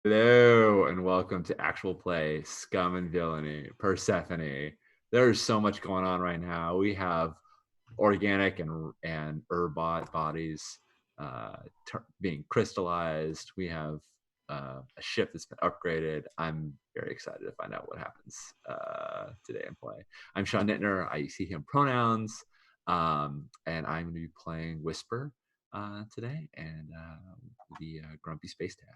Hello and welcome to Actual Play, Scum and Villainy, Persephone. There's so much going on right now. We have organic and herb bodies being crystallized. We have a ship that's been upgraded. I'm very excited to find out what happens today in play. I'm Sean Nittner. I see him pronouns, and I'm going to be playing Whisper today and the Grumpy Space Dad.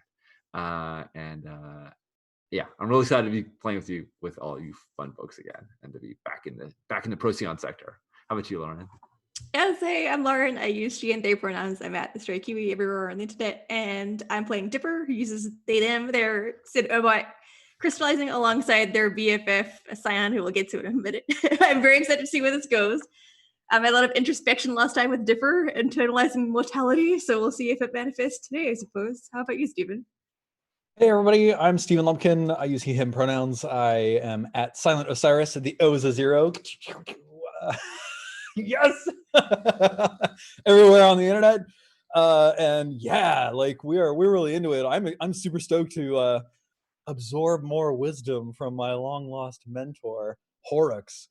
Yeah, I'm really excited to be playing with you, with all you fun folks again, and to be back in the Procyon sector. How about you, Lauren? Yes, hey, I'm Lauren. I use she and they pronouns. I'm at the Stray Kiwi everywhere on the internet, and I'm playing Dipper, who uses they them. They're crystallizing alongside their BFF, Scion, who we'll get to in a minute. I'm very excited to see where this goes. I had a lot of introspection last time with Dipper, internalizing mortality, so we'll see if it manifests today, I suppose. How about you, Stephen? Hey everybody, I'm Stephen Lumpkin. I use he, him pronouns. I am at Silent Osiris. The O is a 0. Yes! Everywhere on the internet. And yeah, like we're really into it. I'm super stoked to absorb more wisdom from my long lost mentor, Horrocks.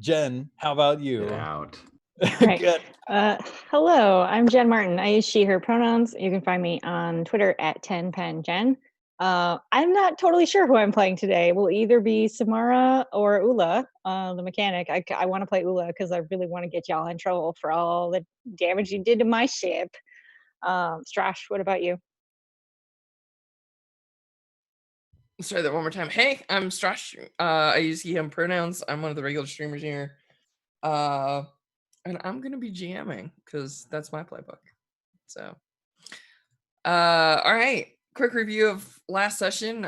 Jen, how about you? Get out. Right. Good. Hello, I'm Jen Martin. I use she, her pronouns. You can find me on Twitter at 10penjen. I'm not totally sure who I'm playing today. Will either be Samara or Ula, the mechanic. I want to play Ula because I really want to get y'all in trouble for all the damage you did to my ship. Strash, what about you? Let's try that one more time. Hey, I'm Strash. I use he, him pronouns. I'm one of the regular streamers here. And I'm going to be GMing because that's my playbook. So, all right. Quick review of last session.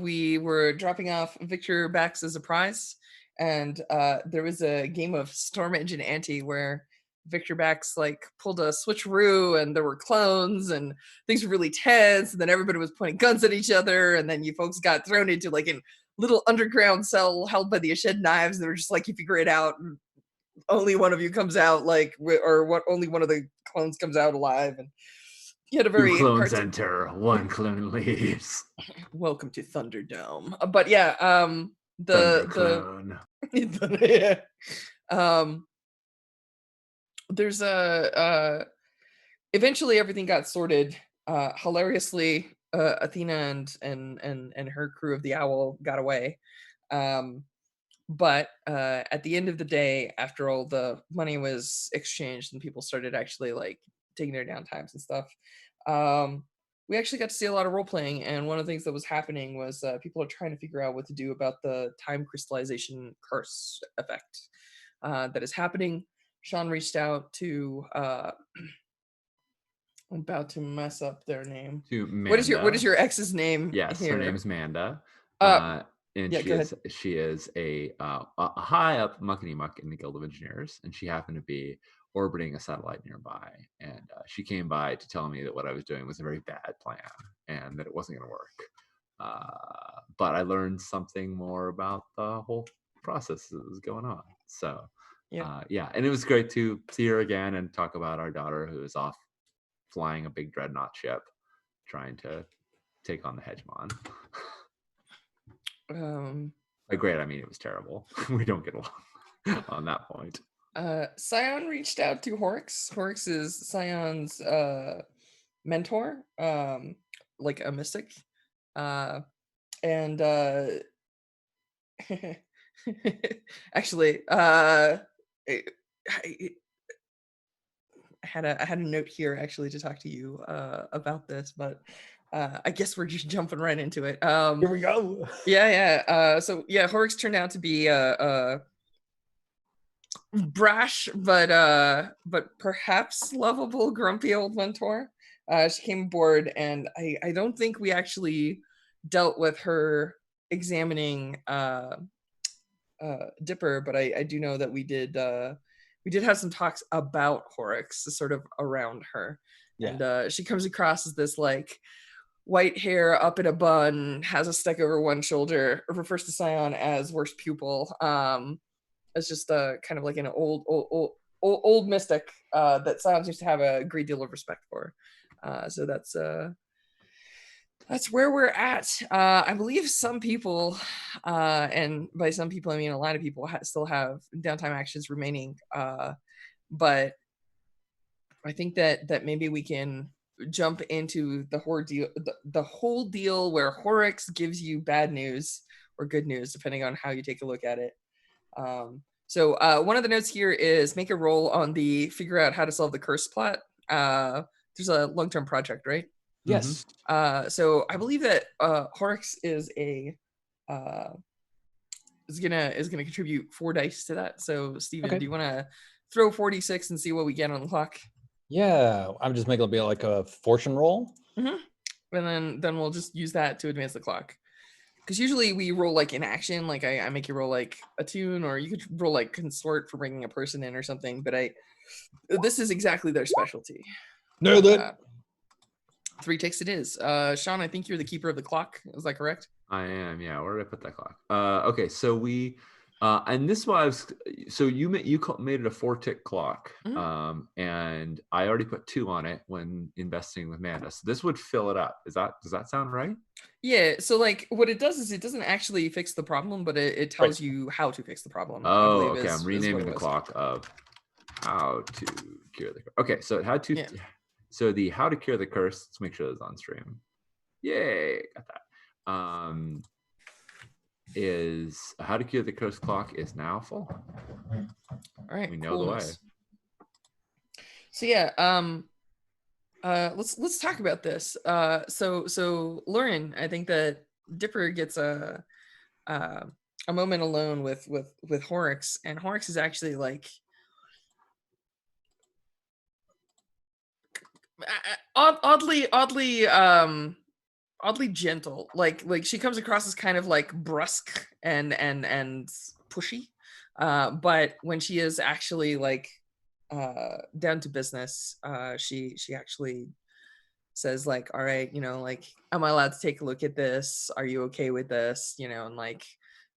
We were dropping off Victor Bax as a prize. And there was a game of Storm Engine Ante where Victor Bax pulled a switcheroo and there were clones and things were really tense. And then everybody was pointing guns at each other. And then you folks got thrown into a little underground cell held by the Ashed knives. They were just you figure it out. And only one of you comes out only one of the clones comes out alive, and you had a very 2 clones enter, 1 clone leaves. Welcome to Thunderdome. But yeah, Thunder clone. There's eventually everything got sorted. Hilariously, Athena and her crew of the Owl got away. But at the end of the day, after all the money was exchanged and people started actually taking their downtimes and stuff, we actually got to see a lot of role playing. And one of the things that was happening was people are trying to figure out what to do about the time crystallization curse effect that is happening. Sean reached out to I'm about to mess up their name. To Manda. What is your ex's name? Yes, here? her name's Manda. And yeah, she is a high up muckety muck in the Guild of Engineers, and she happened to be orbiting a satellite nearby. And she came by to tell me that what I was doing was a very bad plan and that it wasn't going to work. But I learned something more about the whole process that was going on. So yeah, and it was great to see her again and talk about our daughter who is off flying a big dreadnought ship, trying to take on the hegemon. By great, I mean it was terrible. We don't get along on that point. Scion reached out to Horrocks. Horrocks is Scion's mentor, like a mystic. And actually, I had a note here actually to talk to you about this, but I guess we're just jumping right into it. Here we go. So yeah, Horrocks turned out to be brash but perhaps lovable grumpy old mentor. She came aboard, and I don't think we actually dealt with her examining Dipper, but I do know that we did have some talks about Horrocks sort of around her. And she comes across as this white hair up in a bun, has a stick over one shoulder, refers to Scion as worst pupil. It's just kind of like an old mystic that Scion seems to have a great deal of respect for. So that's that's where we're at. I believe some people, and by some people I mean a lot of people, still have downtime actions remaining. But I think that maybe we can jump into the whole deal where Horrocks gives you bad news or good news, depending on how you take a look at it. So one of the notes here is make a roll on the figure out how to solve the curse plot. There's a long-term project, right? Yes. So I believe that Horrocks is gonna contribute 4 dice to that. So Steven, Okay. do you want to throw 46 and see what we get on the clock? Yeah, I'm just making it be like a fortune roll. And then we'll just use that to advance the clock. Because usually we roll like in action, like I make you roll like a tune, or you could roll like consort for bringing a person in or something. But this is exactly their specialty. Nailed it. 3 ticks it is. Sean, I think you're the keeper of the clock. Is that correct? I am. Yeah. Where did I put that clock? Okay. So we, and this was, so you made it a 4-tick clock. And I already put 2 on it when investing with mana. So this would fill it up. Does that sound right? Yeah. So like what it does is it doesn't actually fix the problem, but it tells you how to fix the problem. Oh, okay. I'm renaming the clock of how to cure the curse. Okay. So how to, so the how to cure the curse, let's make sure that's on stream. Yay. Got that. Is how to cure the curse clock is now full. All right, we know the way. So yeah, let's talk about this. So Lauren, I think that Dipper gets a moment alone with Horrocks, and Horrocks is actually like oddly gentle. Like she comes across as kind of like brusque and pushy, but when she is actually like down to business, she actually says like, all right, like, am I allowed to take a look at this? Are you okay with this? And like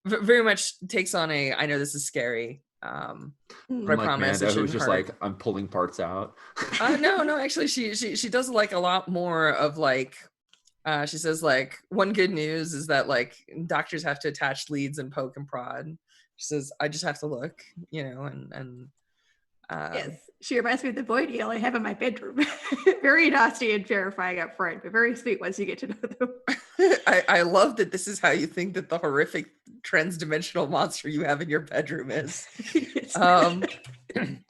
very much takes on I know this is scary, but I promise Manda, it who's shouldn't just hurt. like, I'm pulling parts out. No, actually she does like a lot more of like, she says like, one good news is that like doctors have to attach leads and poke and prod. She says, I just have to look, and yes, she reminds me of the void eel I have in my bedroom. Very nasty and terrifying up front, but very sweet once you get to know them. I love that this is how you think that the horrific transdimensional monster you have in your bedroom is. Good.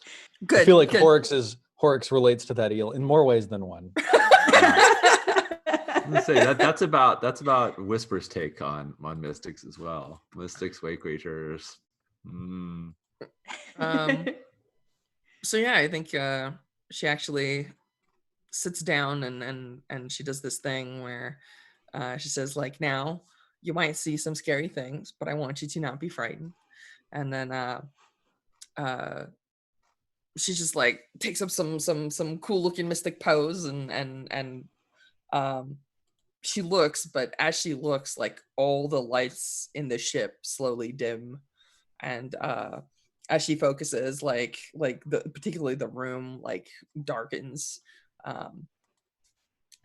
I feel like Horrocks relates to that eel in more ways than one. Let's say that's about Whisper's take on mystics as well. Mystics, way creatures. So yeah, I think she actually sits down and she does this thing where she says like, now you might see some scary things, but I want you to not be frightened. And then she just like takes up some cool looking mystic pose and she looks, but as she looks, like all the lights in the ship slowly dim, and as she focuses, like particularly the room like darkens,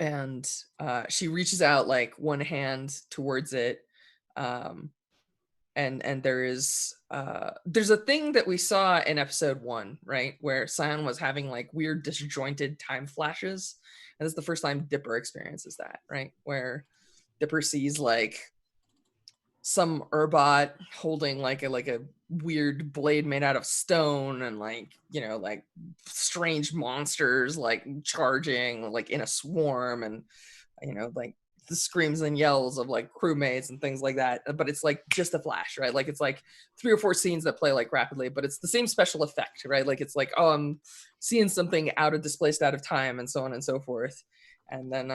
and she reaches out like one hand towards it, and there's a thing that we saw in episode 1, right, where Scion was having like weird disjointed time flashes, and this is the first time Dipper experiences that, right, where Dipper sees like some Urbot holding like a weird blade made out of stone, and like like strange monsters like charging like in a swarm, and like the screams and yells of like crewmates and things like that. But it's like just a flash, right? Like it's like 3 or 4 scenes that play like rapidly, but it's the same special effect, right? Like it's like, oh, I'm seeing something displaced out of time, and so on and so forth. And then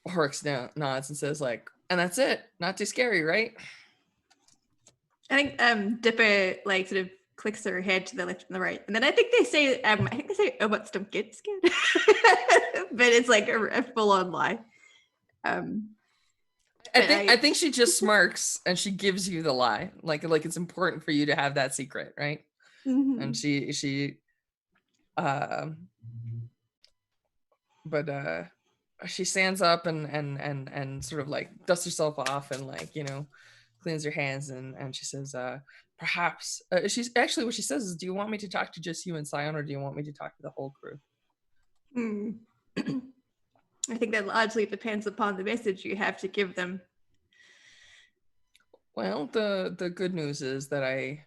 Horrocks nods and says like, and that's it. Not too scary, right? I think Dipper like sort of clicks her head to the left and the right, and then I think they say oh, what's don't get scared, but it's like a full-on lie. I think she just smirks and she gives you the lie, like it's important for you to have that secret, right? Mm-hmm. And she she stands up and sort of like dusts herself off and like, cleans her hands and she says, perhaps she's actually what she says is, do you want me to talk to just you and Scion, or do you want me to talk to the whole crew? I think that largely depends upon the message you have to give them. Well, the good news is that I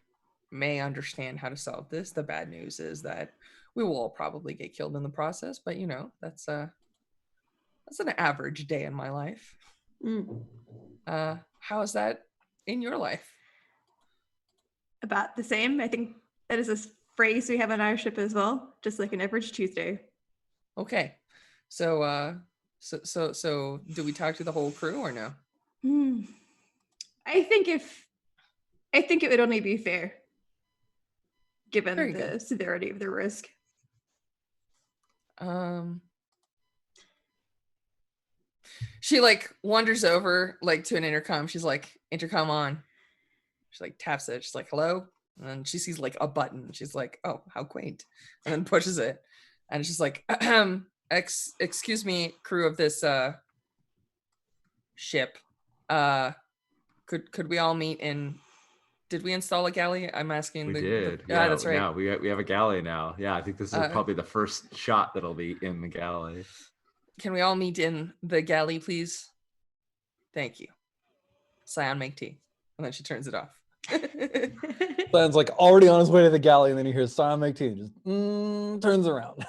may understand how to solve this. The bad news is that we will all probably get killed in the process, but that's an average day in my life. How is that in your life? About the same. I think that is a phrase we have on our ship as well, just like an average Tuesday. Okay. So do we talk to the whole crew or no? I think it would only be fair, given Very the good. severity of the risk. She like wanders over like to an intercom. She's like, intercom on. She like taps it. She's like, hello. And then she sees like a button. She's like, oh, how quaint. And then pushes it. And she's like, excuse me, crew of this ship. Could we all meet in? Did we install a galley? I'm asking. We did. Yeah, that's right. Now we have a galley now. Yeah, I think this is probably the first shot that'll be in the galley. Can we all meet in the galley, please? Thank you. Scion, make tea. And then she turns it off. Scion's like already on his way to the galley, and then he hears Scion make tea and just turns around.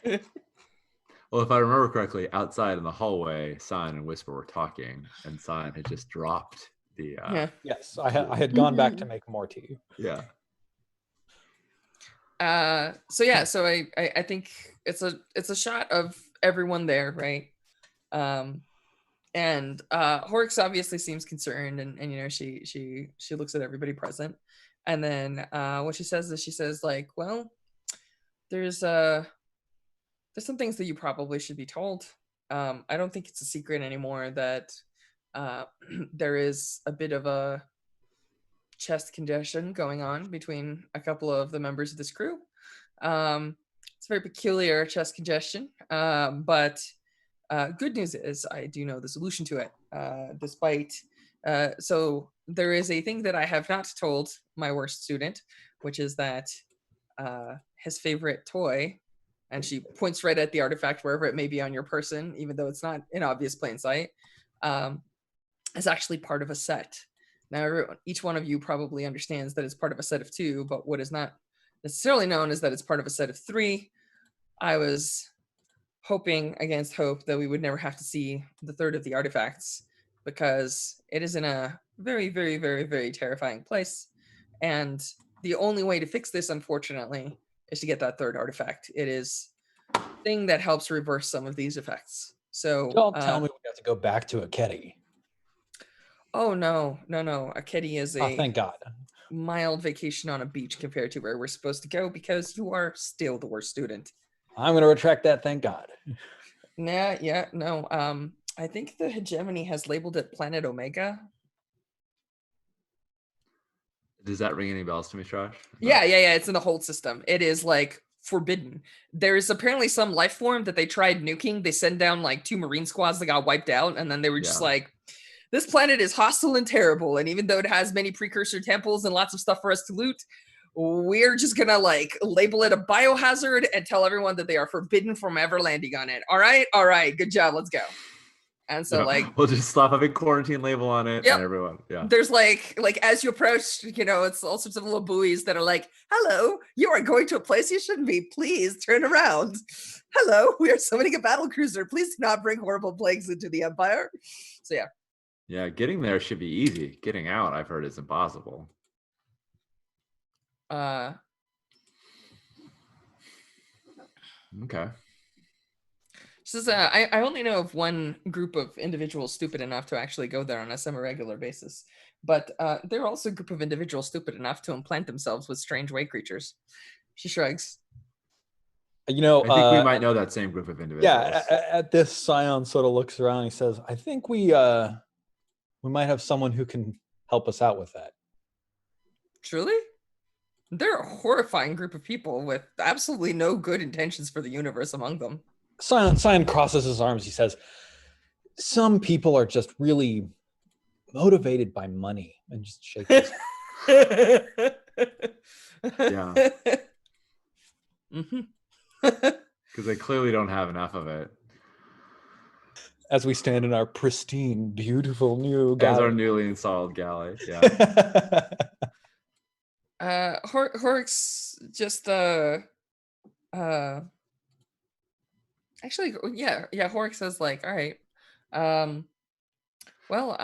Well, if I remember correctly, outside in the hallway, Scion and Whisper were talking, and Scion had just dropped the. Yes, I had gone back to make more tea. Yeah. So I think it's a shot of everyone there, right? And Horrocks obviously seems concerned, and she looks at everybody present, and then what she says is, she says like, well, there's some things that you probably should be told. I don't think it's a secret anymore that there is a bit of a chest congestion going on between a couple of the members of this crew. It's a very peculiar chest congestion, but good news is I do know the solution to it. So there is a thing that I have not told my worst student, which is that his favorite toy, and she points right at the artifact wherever it may be on your person, even though it's not in obvious plain sight, is actually part of a set. Now, each one of you probably understands that it's part of a set of 2, but what is not necessarily known is that it's part of a set of 3. I was hoping against hope that we would never have to see the third of the artifacts, because it is in a very, very, very, very terrifying place. And the only way to fix this, unfortunately, is to get that third artifact. It is the thing that helps reverse some of these effects. So don't tell me we have to go back to Akedi. Oh no. Akedi is a thank God. mild vacation on a beach compared to where we're supposed to go, because you are still the worst student. I'm going to retract that. Thank God. No. I think the hegemony has labeled it Planet Omega. Does that ring any bells to me, Josh? Yeah. It's in the hold system. It is like forbidden. There is apparently some life form that they tried nuking. They sent down like 2 Marine squads that got wiped out, and then they were just like, this planet is hostile and terrible, and even though it has many precursor temples and lots of stuff for us to loot, we're just gonna like label it a biohazard and tell everyone that they are forbidden from ever landing on it. All right, good job, let's go. And so like we'll just slap a big quarantine label on it. Yep. And everyone, there's like as you approach, it's all sorts of little buoys that are like, hello, you are going to a place you shouldn't be, please turn around. Hello, we are summoning a battle cruiser, please do not bring horrible plagues into the empire. So yeah, getting there should be easy. Getting out, I've heard, is impossible. Okay. Says I only know of one group of individuals stupid enough to actually go there on a semi-regular basis, but there are also a group of individuals stupid enough to implant themselves with strange way creatures. She shrugs. I think we might know that same group of individuals. Yeah, at this, Scion sort of looks around and he says, I think we might have someone who can help us out with that. Truly? They're a horrifying group of people with absolutely no good intentions for the universe among them. Sion crosses his arms. He says, some people are just really motivated by money, and just shakes his head. Yeah. hmm Because they clearly don't have enough of it. As we stand in our pristine, beautiful new As our galley. newly installed galley. Yeah. Horrocks just actually yeah Horrocks says like, all right, well,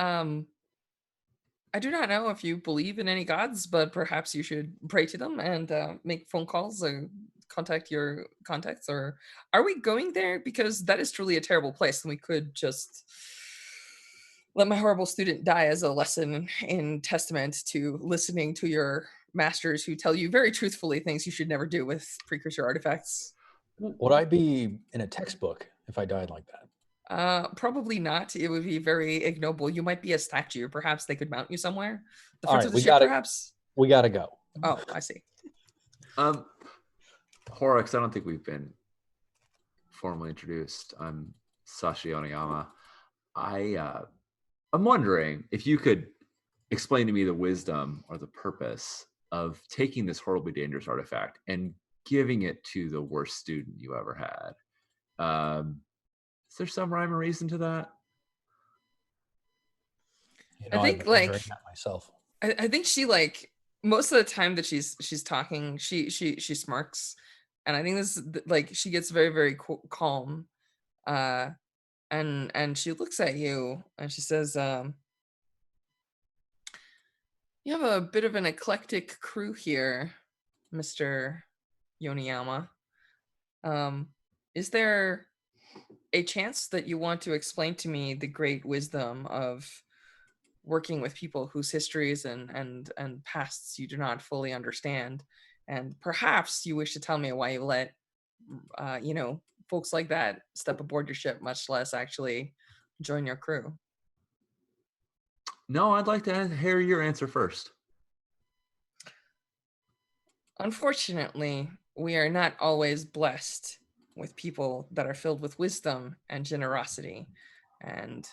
I do not know if you believe in any gods, but perhaps you should pray to them and make phone calls and contact your contacts. Or are we going there? Because that is truly a terrible place, and we could just let my horrible student die as a lesson in testament to listening to your masters who tell you very truthfully things you should never do with precursor artifacts. Would I be in a textbook if I died like that? Probably not. It would be very ignoble. You might be a statue. Perhaps they could mount you somewhere. The All front right, of the we ship, gotta- perhaps. We gotta go. Oh, I see. Horrocks, I don't think we've been formally introduced. I'm Sashi Oniyama. I'm wondering if you could explain to me the wisdom or the purpose of taking this horribly dangerous artifact and giving it to the worst student you ever had. Is there some rhyme or reason to that? You I know, think, I've been like, wondering that myself. I think she, like, most of the time that she's talking, she smirks, and I think this is like she gets very very calm, and she looks at you and she says, "You have a bit of an eclectic crew here, Mr. Yoniyama. Is there a chance that you want to explain to me the great wisdom of working with people whose histories and pasts you do not fully understand, and perhaps you wish to tell me why you let folks like that step aboard your ship, much less actually join your crew?" No, I'd like to hear your answer first. Unfortunately, we are not always blessed with people that are filled with wisdom and generosity and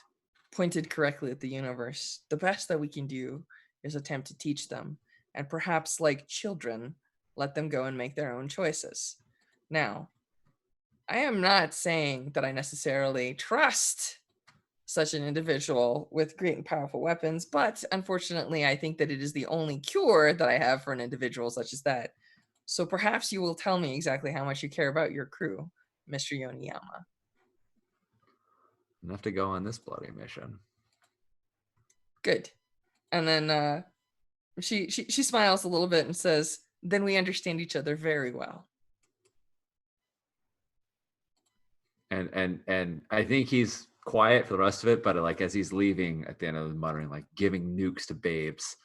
pointed correctly at the universe. The best that we can do is attempt to teach them, and perhaps, like children, let them go and make their own choices. Now, I am not saying that I necessarily trust such an individual with great and powerful weapons, but unfortunately, I think that it is the only cure that I have for an individual such as that. So perhaps you will tell me exactly how much you care about your crew, Mr. Yoniyama. Enough to go on this bloody mission. Good. And then she smiles a little bit and says, "Then we understand each other very well." And I think he's quiet for the rest of it, but like as he's leaving at the end of the muttering, like giving nukes to babes.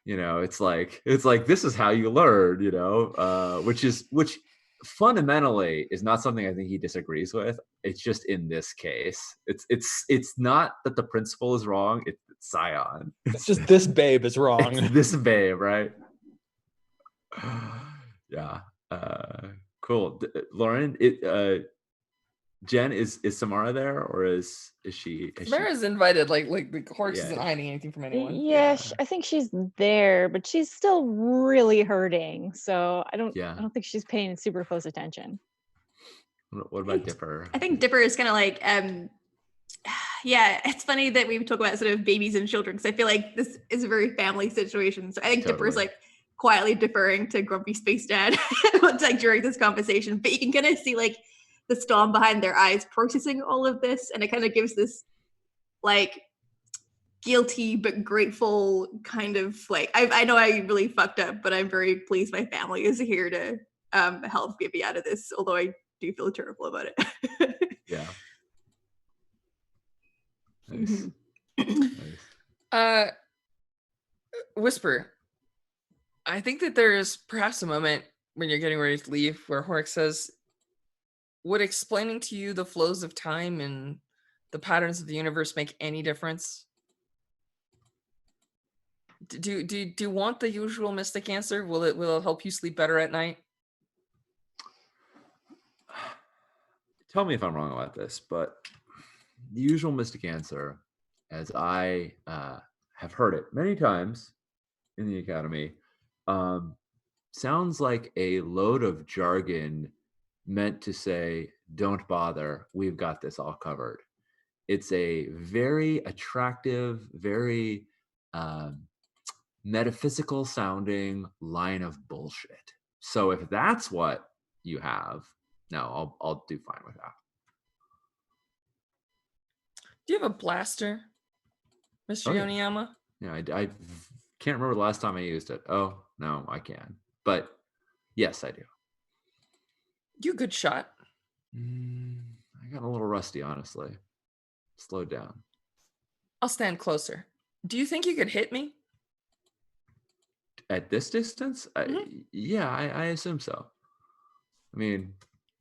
You know, it's like this is how you learn, you know, which fundamentally is not something I think he disagrees with. It's just in this case, it's not that the principle is wrong, it's Scion. It's just this babe is wrong. It's this babe, right? Yeah. Cool. Lauren, Jen, is Samara there, or is she? Samara's invited, like Horrocks Yeah. isn't hiding anything from anyone. Yeah, I think she's there, but she's still really hurting. So I don't think she's paying super close attention. What about Dipper? I think Dipper is kind of like, yeah, it's funny that we talk about sort of babies and children, because I feel like this is a very family situation. So I think Dipper is like quietly deferring to Grumpy Space Dad like during this conversation, but you can kind of see like the storm behind their eyes processing all of this, and it kind of gives this like guilty but grateful kind of like, I know I really fucked up, but I'm very pleased my family is here to help get me out of this, although I do feel terrible about it. Yeah. Nice. Nice. Whisper, I think that there's perhaps a moment when you're getting ready to leave where Horrocks says, "Would explaining to you the flows of time and the patterns of the universe make any difference?" Do you want the usual mystic answer? Will it help you sleep better at night? tell me if I'm wrong about this, but the usual mystic answer, as I have heard it many times in the academy, sounds like a load of jargon meant to say, don't bother, we've got this all covered. It's a very attractive, very metaphysical sounding line of bullshit. So if that's what you have, no, I'll do fine with that. Do you have a blaster, Mr. Oh, yeah. Yoniyama? Yeah, I can't remember the last time I used it. Oh, no, I can. But yes, I do. You a good shot. I got a little rusty, honestly. Slowed down. I'll stand closer. Do you think you could hit me? At this distance? Yeah, I assume so. I mean,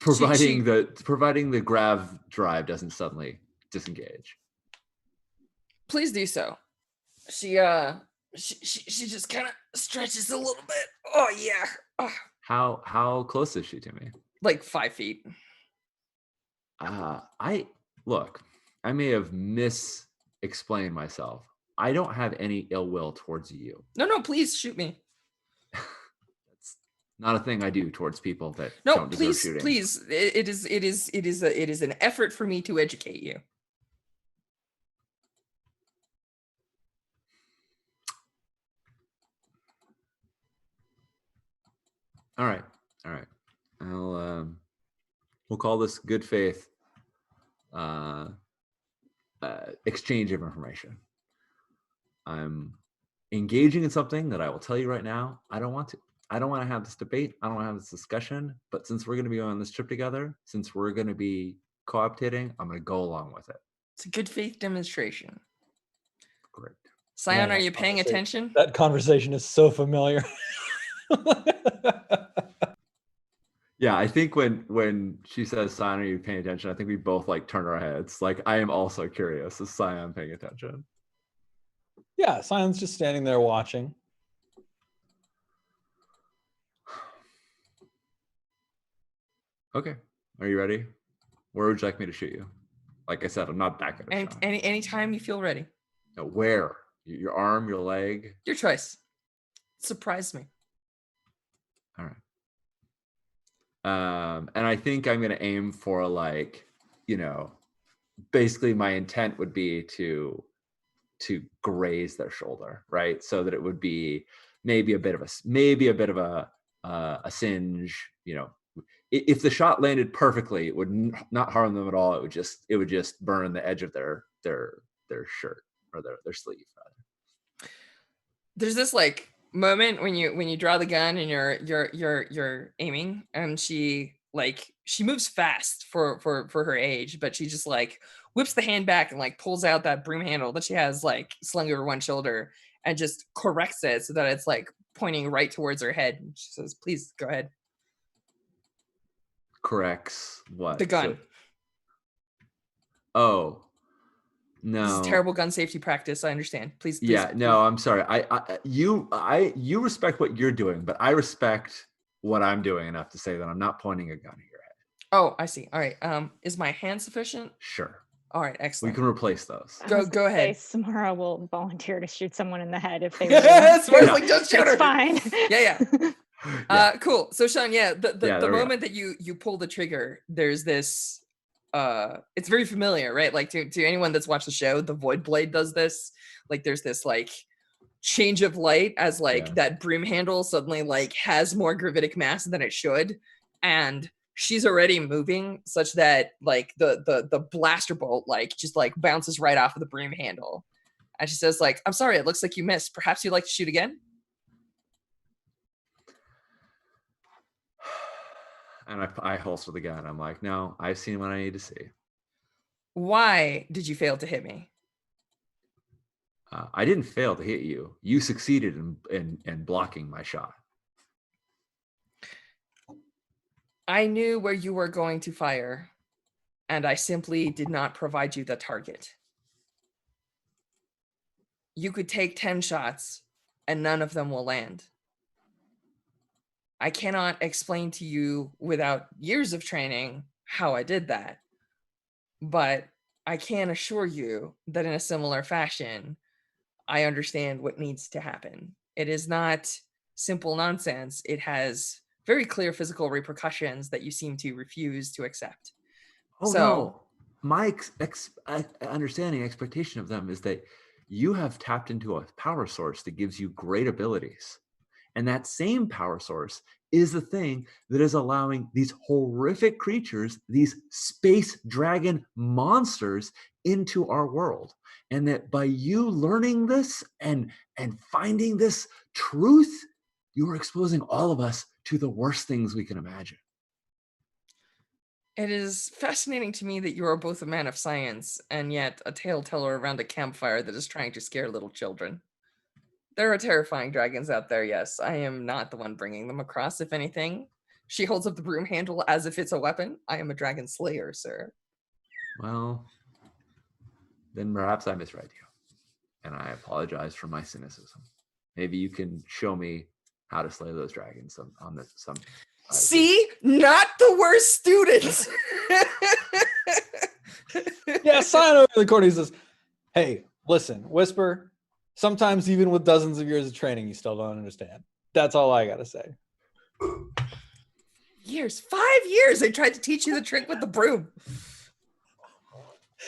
She- providing the grav drive doesn't suddenly disengage. Please do so. She just kind of stretches a little bit. Oh yeah. Oh, How close is she to me? like 5 feet. I may have misexplained myself. I don't have any ill will towards you. No, please shoot me. That's not a thing I do towards people that No, don't deserve please, shooting. please. It is an effort for me to educate you. All right. We'll call this good faith exchange of information. I'm engaging in something that I will tell you right now, I don't want to. I don't want to have this debate. I don't want to have this discussion. But since we're going to be on this trip together, since we're going to be cooptating, I'm going to go along with it. It's a good faith demonstration. Great. Scion, Man, are you paying attention? That conversation is so familiar. Yeah, I think when she says, Scion, are you paying attention? I think we both like turn our heads. Like, I am also curious. Is Scion paying attention? Yeah, Sion's just standing there watching. Okay. Are you ready? Where would you like me to shoot you? Like I said, I'm not that good at shot. Anytime you feel ready. No, where? Your arm, your leg? Your choice. Surprise me. All right. And I think I'm going to aim for, like, basically my intent would be to graze their shoulder, right? So that it would be maybe a bit of a singe. If the shot landed perfectly, it would not harm them at all. It would just burn the edge of their shirt or their sleeve, rather. There's this like moment when you draw the gun and you're aiming, and she moves fast for her age, but she just like whips the hand back and like pulls out that broom handle that she has like slung over one shoulder and just corrects it so that it's like pointing right towards her head. And she says, "Please go ahead." Corrects what? The gun. Oh, no. This is terrible gun safety practice. I understand. Please. Yeah, no, I'm sorry. You respect what you're doing, but I respect what I'm doing enough to say that I'm not pointing a gun at your head. Oh, I see. All right. Is my hand sufficient? Sure. All right. Excellent. We can replace those. Go ahead. Samara will volunteer to shoot someone in the head if they Samara's Yeah. like, just shoot her. It's fine. Yeah. Yeah. Cool. So Sean, the there we go. moment that you pull the trigger, there's this it's very familiar, right? Like to anyone that's watched the show, the Void Blade does this. Like there's this like change of light as like that broom handle suddenly like has more gravitic mass than it should, and she's already moving such that like the blaster bolt like just like bounces right off of the broom handle, and she says like, "I'm sorry, it looks like you missed. Perhaps you'd like to shoot again?" And I holster the gun. I'm like, no, I've seen what I need to see. Why did you fail to hit me? I didn't fail to hit you. You succeeded in blocking my shot. I knew where you were going to fire, and I simply did not provide you the target. You could take 10 shots, and none of them will land. I cannot explain to you without years of training how I did that. but I can assure you that in a similar fashion, I understand what needs to happen. It is not simple nonsense. It has very clear physical repercussions that you seem to refuse to accept. Oh So- no, my understanding, expectation of them is that you have tapped into a power source that gives you great abilities. And that same power source is the thing that is allowing these horrific creatures, these space dragon monsters, into our world. And that by you learning this and finding this truth, you are exposing all of us to the worst things we can imagine. It is fascinating to me that you are both a man of science and yet a tale teller around a campfire that is trying to scare little children. There are terrifying dragons out there, yes. I am not the one bringing them across, if anything. She holds up the broom handle as if it's a weapon. I am a dragon slayer, sir. Well, then perhaps I misread you. And I apologize for my cynicism. Maybe you can show me how to slay those dragons on some. See? Not the worst students! Yeah, sign over the corner. He says, "Hey, listen, Whisper. Sometimes even with dozens of years of training, you still don't understand. That's all I gotta say." 5 years they tried to teach you the trick with the broom.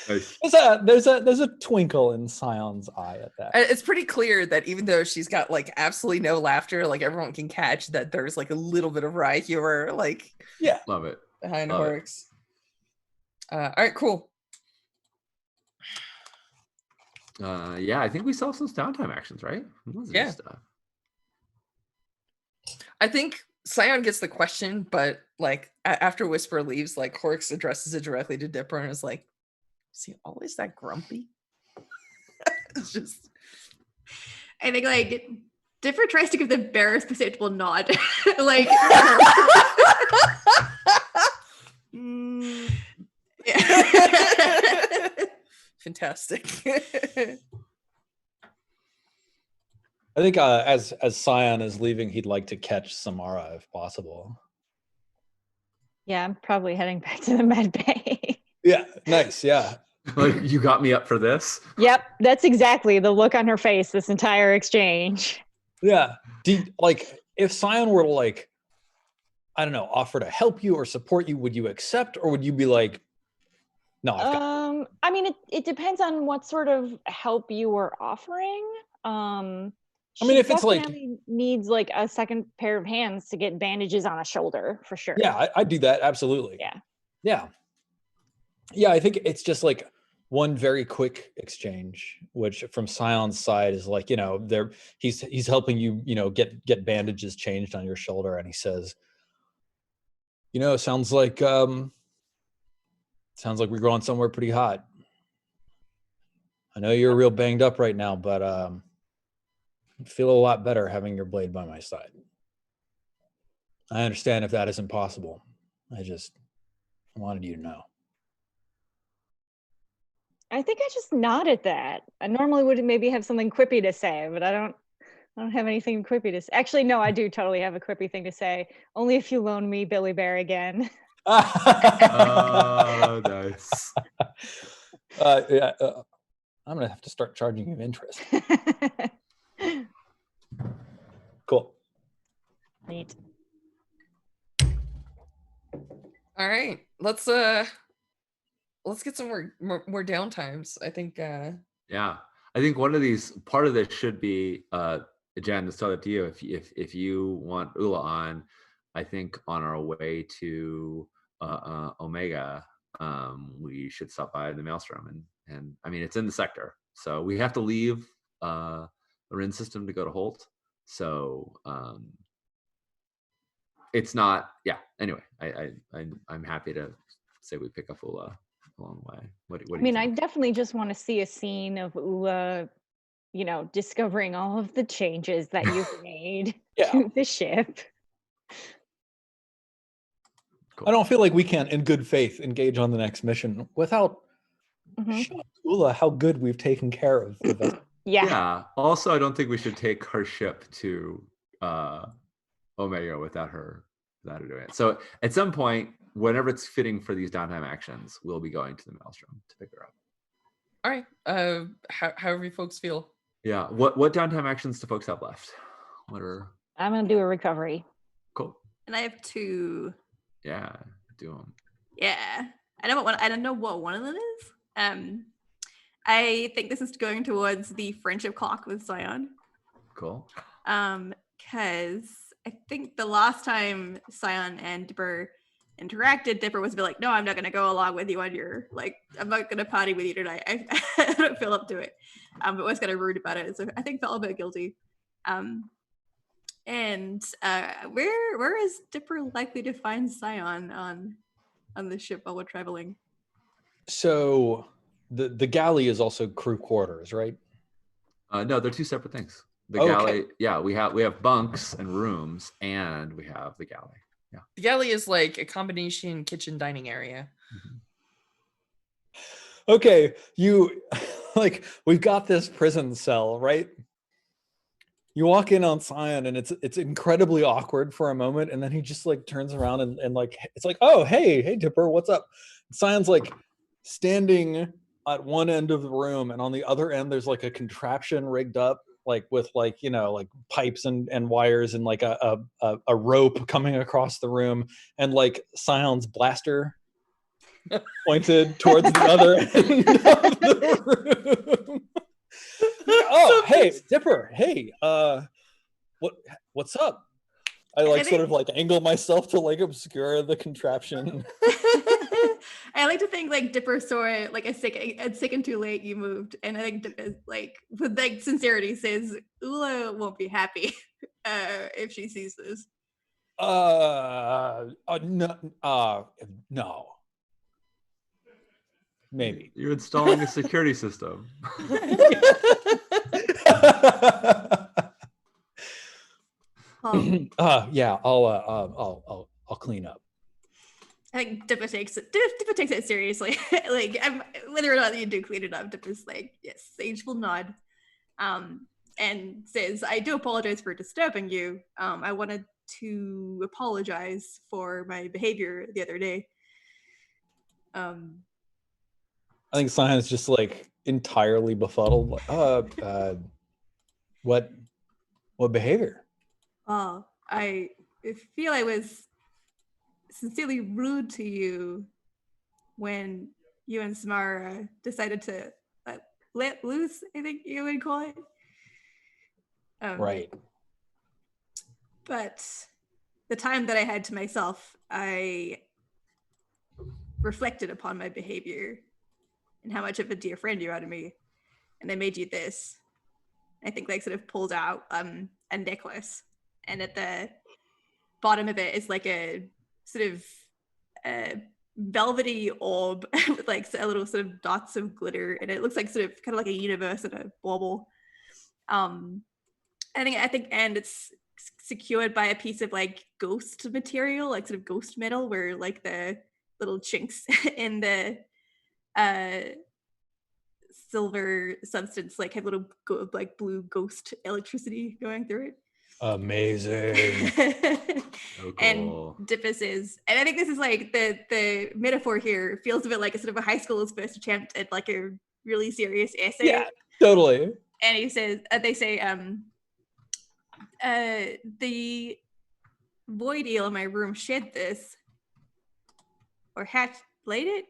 Nice. There's a twinkle in Scion's eye at that. It's pretty clear that even though she's got like absolutely no laughter, like everyone can catch that there's like a little bit of wry humor, like Yeah, Love it. behind Love it. Horrocks. All right, cool. Yeah, I think we saw some downtime actions, right? Yeah. I think Scion gets the question, but like after Whisper leaves, like Horrocks addresses it directly to Dipper and is like, "Is he always that grumpy?" It's just, I think like Dipper tries to give the barest perceptible nod. Like fantastic. I think as Scion is leaving, he'd like to catch Samara if possible. Yeah, I'm probably heading back to the med bay. Yeah, nice. Yeah, Like, you got me up for this? Yep, that's exactly the look on her face this entire exchange. yeah. Like if Scion were to like, I don't know, offer to help you or support you, would you accept, or would you be like, "No, I've got." I mean, it depends on what sort of help you were offering. I mean, if it's like- definitely needs like a second pair of hands to get bandages on a shoulder for sure. Yeah, I'd do that absolutely. Yeah. Yeah. I think it's just like one very quick exchange, which from Scion's side is like, he's helping you, get bandages changed on your shoulder, and he says, sounds like we're going somewhere pretty hot. I know you're real banged up right now, but I feel a lot better having your blade by my side. I understand if that isn't possible. I wanted you to know. I think I just nodded that. I normally would maybe have something quippy to say, but I don't have anything quippy to say. Actually, no, I do totally have a quippy thing to say. Only if you loan me Billy Bear again. Oh, nice. Yeah, I'm gonna have to start charging you interest. Cool. Neat. All right, let's get some more downtimes. I think Yeah, I think part of this should be Jen, it's totally up to you. If you want Ula on, I think on our way to Omega, we should stop by the Maelstrom, and I mean it's in the sector, so we have to leave the Rin system to go to Holt. So it's not. Yeah. Anyway, I'm happy to say we pick up Ula along the way. What do you I mean, I think? definitely just want to see a scene of Ula, discovering all of the changes that you've made Yeah. to the ship. Cool. I don't feel like we can, in good faith, engage on the next mission without Mhm. showing Ula how good we've taken care of the vessel. Yeah. Yeah. Also, I don't think we should take her ship to Omega without her doing it. So at some point, whenever it's fitting for these downtime actions, we'll be going to the Maelstrom to pick her up. All right. However you folks feel. Yeah. What downtime actions do folks have left? What are I'm gonna do a recovery. cool? And I have 2. Yeah, do them. Yeah. I don't know what one of them is. I think this is going towards the friendship clock with Scion. Cool. Because I think the last time Scion and Dipper interacted, Dipper was a bit like, no, I'm not going to go along with you on your, like, I'm not going to party with you tonight. I don't feel up to it. But was kind of rude about it. So I think felt a bit guilty. And where is Dipper likely to find Scion on the ship while we're traveling? So the galley is also crew quarters, right? No, they're 2 separate things. The Okay. galley, yeah, we have bunks and rooms, and we have the galley. Yeah. The galley is like a combination kitchen dining area. Okay, you like we've got this prison cell, right? You walk in on Scion and it's incredibly awkward for a moment, and then he just like turns around and like it's like, oh hey Dipper, what's up? Sion's like standing at one end of the room, and on the other end there's like a contraption rigged up like with like, you know, like pipes and wires and like a rope coming across the room, and like Sion's blaster pointed towards the other end of the room. Oh, hey, Dipper. Hey, what's up? I like sort of like angle myself to like obscure the contraption. I like to think like Dipper saw it like a second too late you moved, and I think Dipper like with like sincerity says Ula won't be happy if she sees this. No. Maybe. You're installing a security system. Yeah, I'll clean up. I think Dipper takes it seriously. Like whether or not you do clean it up, Dipper's like, yes, Sage will nod. And says, I do apologize for disturbing you. I wanted to apologize for my behavior the other day. I think Sion's just like entirely befuddled. What behavior? I feel I was sincerely rude to you when you and Samara decided to let loose, I think you would call it. Right. But the time that I had to myself, I reflected upon my behavior and how much of a dear friend you are to me, and I made you this. I think like sort of pulls out a necklace, and at the bottom of it is like a sort of velvety orb with like a little sort of dots of glitter, and it looks like sort of kind of like a universe and a bauble. I think, and it's secured by a piece of like ghost material, like sort of ghost metal, where like the little chinks in the silver substance like have little like blue ghost electricity going through it. Amazing. So cool. And Dippus is, and I think this is like the metaphor here feels a bit like a sort of a high school's first attempt at like a really serious essay. Yeah, totally. And he says, they say, the void eel in my room shed this, or hatched, laid it,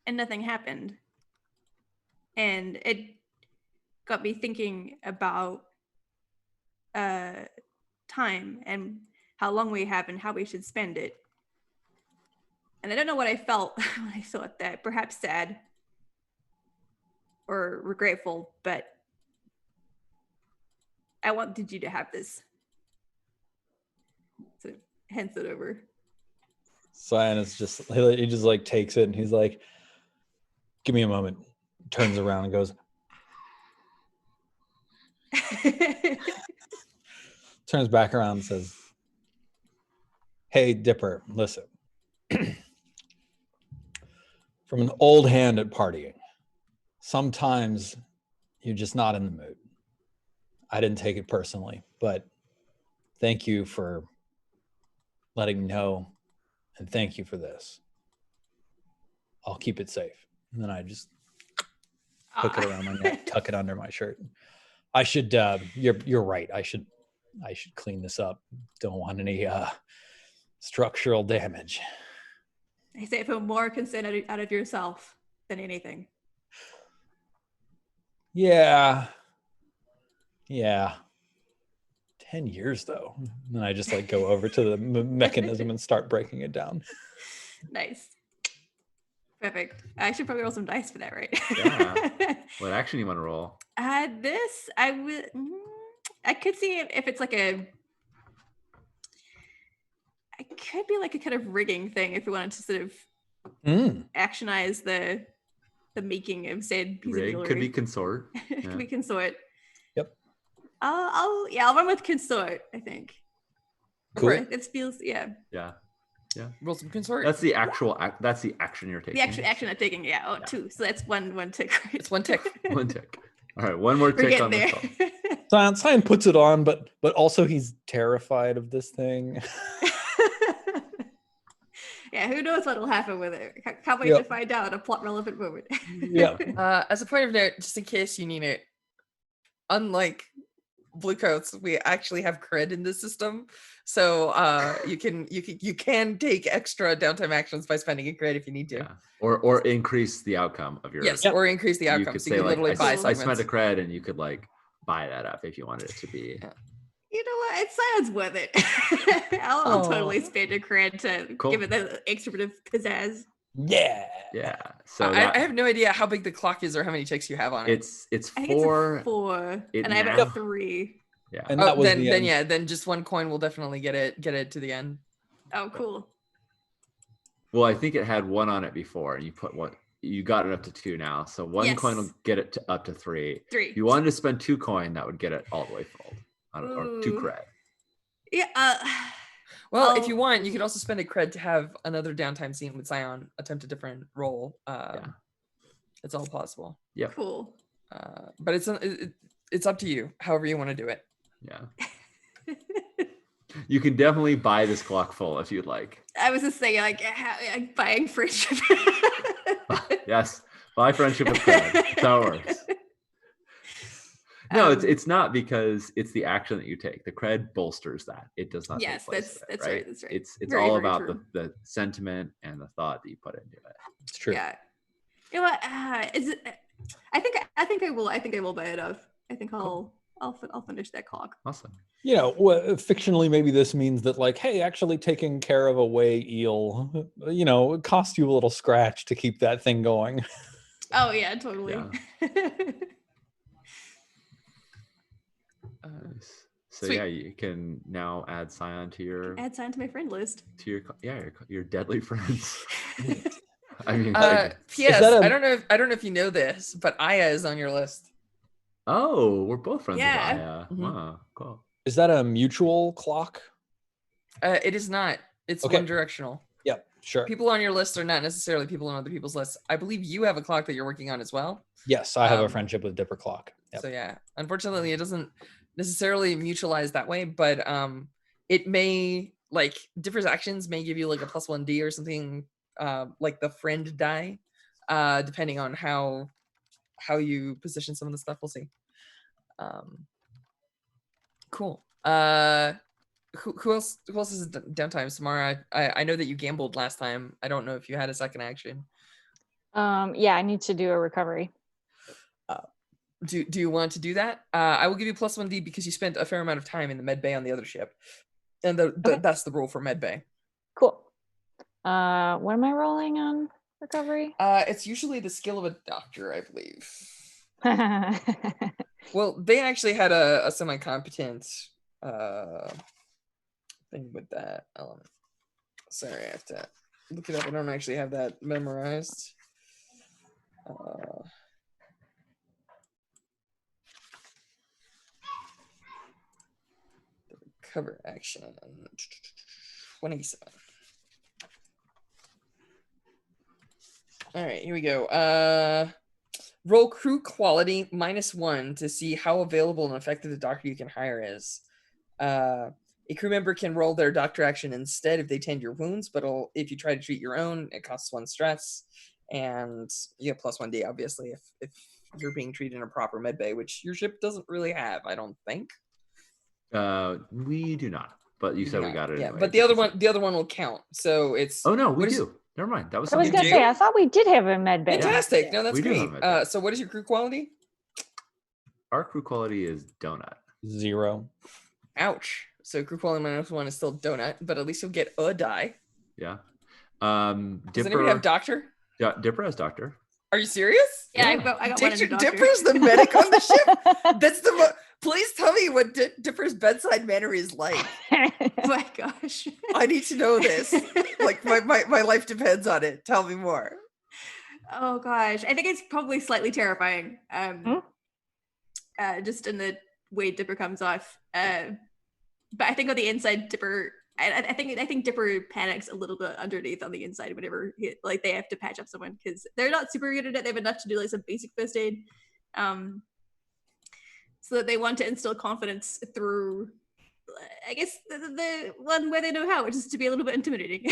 and nothing happened. And it got me thinking about time and how long we have and how we should spend it. And I don't know what I felt when I thought that, perhaps sad or regretful, but I wanted you to have this. So hands it over. Sion is just, he just like takes it and he's like, give me a moment. Turns around and goes, turns back around and says, hey, Dipper, listen. From an old hand at partying, sometimes you're just not in the mood. I didn't take it personally, but thank you for letting me know and thank you for this. I'll keep it safe. And then I just hook it around my neck, tuck it under my shirt. I should. You're right. I should clean this up. Don't want any structural damage. I say put more concern out of yourself than anything. Yeah. 10 years though. And then I just like go over to the mechanism and start breaking it down. Nice. Perfect. I should probably roll some dice for that, right? Yeah. What action you want to roll? This I would. I could see if it's like a. It could be like a kind of rigging thing if we wanted to sort of actionize the making of said piece of Rig jewelry. could be consort. It could be consort. Yep. I'll run with consort, I think. Cool. It feels Yeah. Roll some consort. That's the actual. That's the action you're taking. the action I'm taking. Yeah. Oh, 2. So that's one tick. Right? It's one tick. One tick. All right. One more We're tick on getting the there. call. Cyan puts it on, but also he's terrified of this thing. Yeah, who knows what'll happen with it? Can't wait to find out at a plot relevant moment. Yeah. As a point of note, just in case you need it, unlike Bluecoats, we actually have cred in this system, so you can take extra downtime actions by spending a cred if you need to. Yeah. Or increase the outcome of your. Yes, or increase the outcome. You could so say you can like literally buy I spent segments. a cred, and you could like buy that up if you wanted it to be. Yeah. You know what? It sounds worth it. I'll totally spend a cred to give it the extra bit of pizzazz. Yeah. So I have no idea how big the clock is or how many ticks you have on it. It's I think four. it's a 4, it and I have now- a 3. Yeah. And that was then just one coin will definitely get it to the end. Oh, cool. Well, I think it had 1 on it before, and you put one. You got it up to 2 now, so 1 coin will get it up to 3. 3. If you wanted to spend 2 coin, that would get it all the way filled, or 2 Ooh. cred. Yeah. Well, if you want, you could also spend a cred to have another downtime scene with Scion attempt a different role. It's all possible. Yeah. Cool. But it's up to you, however you want to do it. Yeah. You can definitely buy this clock full if you'd like. I was just saying, like buying friendship. Yes, buy friendship with cred. That's how it works. No, it's not because it's the action that you take. The cred bolsters that. It does not. Yes, take place that's of it, right. That's right. It's Very, all very about true. the sentiment and the thought that you put into it. It's true. Yeah. You know what? Is it? I think I will. I think I will buy it off. I think I'll finish that clock. Awesome. You know, fictionally, maybe this means that, like, hey, actually taking care of a way eel, you know, it costs you a little scratch to keep that thing going. Oh yeah, totally. Yeah. Nice. So Sweet. yeah, you can now add Scion to your Add sign to my friend list. your deadly friends. I mean, P.S. that a- I don't know if you know this, but Aya is on your list. oh, we're both friends Yeah. with Aya. Mhm. Wow, cool. Is that a mutual clock? It is not. It's Okay. one directional. Yep, sure. People on your list are not necessarily people on other people's lists. I believe you have a clock that you're working on as well. Yes, I have a Um, friendship with Dipper Clock. Yep. So yeah, unfortunately, it doesn't necessarily mutualize that way, but it may, like, Dipper's actions may give you like a +1D or something, like the friend die, depending on how you position some of the stuff. We'll see. Cool. Who else is downtime? Samara, I know that you gambled last time. I don't know if you had a second action. Yeah, I need to do a recovery. Do you want to do that? I will give you +1D because you spent a fair amount of time in the med bay on the other ship, and that's the rule for med bay. Cool. What am I rolling on recovery? It's usually the skill of a doctor, I believe. Well, they actually had a semi-competent thing with that element. Sorry, I have to look it up. I don't actually have that memorized. The recover action 27. All right, here we go. Roll crew quality -1 to see how available and effective the doctor you can hire is. A crew member can roll their doctor action instead if they tend your wounds, but if you try to treat your own, it costs 1 stress, and you get +1d, obviously, if you're being treated in a proper med bay, which your ship doesn't really have, I don't think. We do not, but you said we got it. Yeah, anyway. but the other one will count. So it's. Oh no, we do. Never mind. That was. I was something gonna say, I thought we did have a med bay. Fantastic! No, that's We do have great. med bay. So what is your crew quality? Our crew quality is donut. 0. Ouch. So crew quality -1 is still donut, but at least you'll get a die. Yeah. Does anybody have doctor? Dipper has doctor. Are you serious? Yeah, I got one in the doctor. Dipper's the medic on the ship. That's the. Please tell me what Dipper's bedside manner is like. Oh my gosh. I need to know this. Like my life depends on it. Tell me more. Oh gosh, I think it's probably slightly terrifying. Just in the way Dipper comes off. But I think on the inside, Dipper. I think Dipper panics a little bit underneath on the inside whenever they have to patch up someone, because they're not super good at it. They have enough to do like some basic first aid, so that they want to instill confidence through, I guess, the one way they know how, which is to be a little bit intimidating.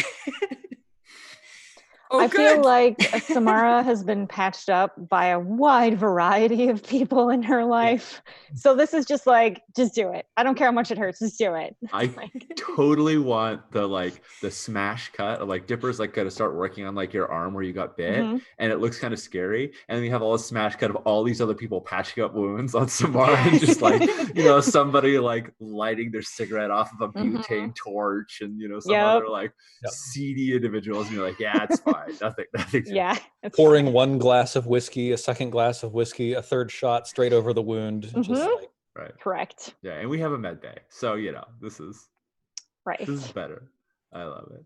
I feel like Samara has been patched up by a wide variety of people in her life. So this is just do it. I don't care how much it hurts, just do it. I totally want the smash cut of Dipper's gonna start working on your arm where you got bit, and it looks kind of scary. And then you have all a smash cut of all these other people patching up wounds on Samara, and just somebody lighting their cigarette off of a butane torch, and some other seedy individuals, and you're like, yeah, it's fine. Nothing. Yeah. Pouring one glass of whiskey, a second glass of whiskey, a third shot straight over the wound. Just right. Correct. Yeah, and we have a med bay, so this is right. This is better. I love it.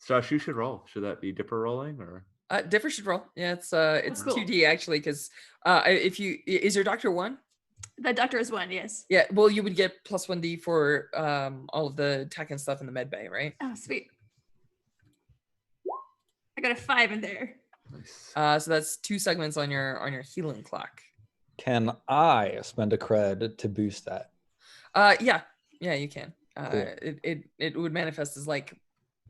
Josh, who should roll? Should that be Dipper rolling or? Dipper should roll. Yeah, it's cool. 2D actually, because is your doctor 1? The doctor is 1, yes. Yeah, well, you would get +1d for all of the tech and stuff in the med bay, right? Oh, sweet. I got a 5 in there. Nice. So that's 2 segments on your healing clock. Can I spend a cred to boost that? Yeah, you can. Cool. It would manifest as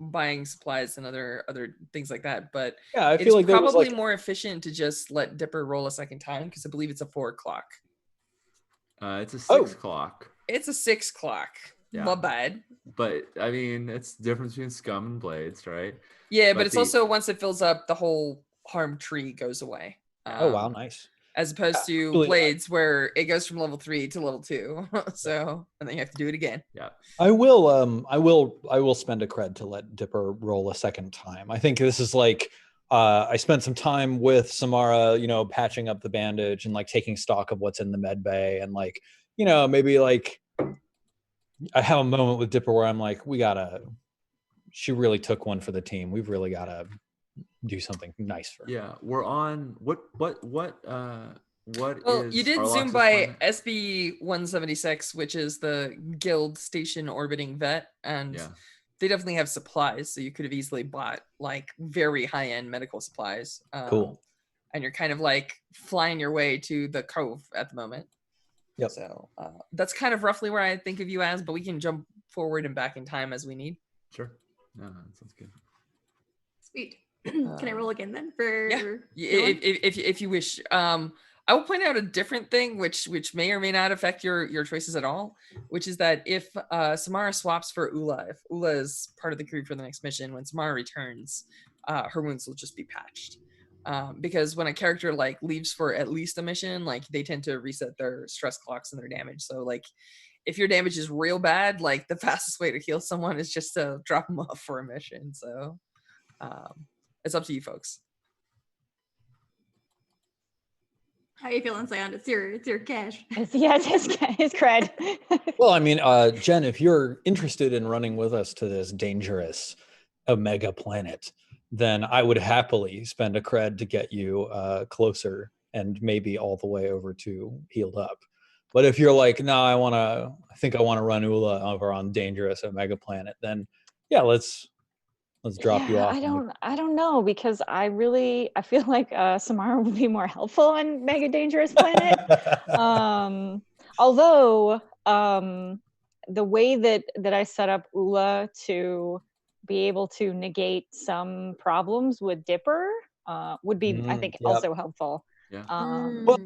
buying supplies and other things like that, but yeah, I feel it's like probably more efficient to just let Dipper roll a second time, because I believe it's a 4 o'clock. It's a 6 o'clock. It's a 6 o'clock. Yeah. Not bad. But I mean, it's the difference between Scum and Blades, right? Yeah, but it's also, once it fills up, the whole harm tree goes away. Oh wow, nice. As opposed to really Blades, where it goes from level 3 to level 2. So, and then you have to do it again. Yeah. I will spend a cred to let Dipper roll a second time. I think this is I spent some time with Samara, patching up the bandage and taking stock of what's in the med bay, and maybe I have a moment with Dipper where I'm she really took one for the team. We've really got to do something nice for her. Yeah, we're on what Well, is you did Arlox's zoom by planet? SB 176, which is the guild station orbiting vet, and they definitely have supplies, so you could have easily bought very high-end medical supplies. Cool. And you're kind of flying your way to the cove at the moment. Yep. So that's kind of roughly where I think of you as, but we can jump forward and back in time as we need. Sure. No, that sounds good. Sweet. Can I roll again then? If you wish. I will point out a different thing, which may or may not affect your choices at all, which is that if Samara swaps for Ula, if Ula is part of the crew for the next mission, when Samara returns, her wounds will just be patched. Because when a character leaves for at least a mission, they tend to reset their stress clocks and their damage. So if your damage is real bad, the fastest way to heal someone is just to drop them off for a mission. So it's up to you folks. How you feeling, Sion? It's your cash. It's his cred. Well, I mean, Jen, if you're interested in running with us to this dangerous Omega planet, then I would happily spend a cred to get you closer and maybe all the way over to healed up. But if you're no, I think I want to run Ula over on dangerous Omega planet, then yeah, let's drop you off. I don't know, because I feel like Samara would be more helpful on Mega Dangerous Planet. Although the way that I set up Ula to be able to negate some problems with Dipper would be, I think, Yep. also helpful. Yeah. Well,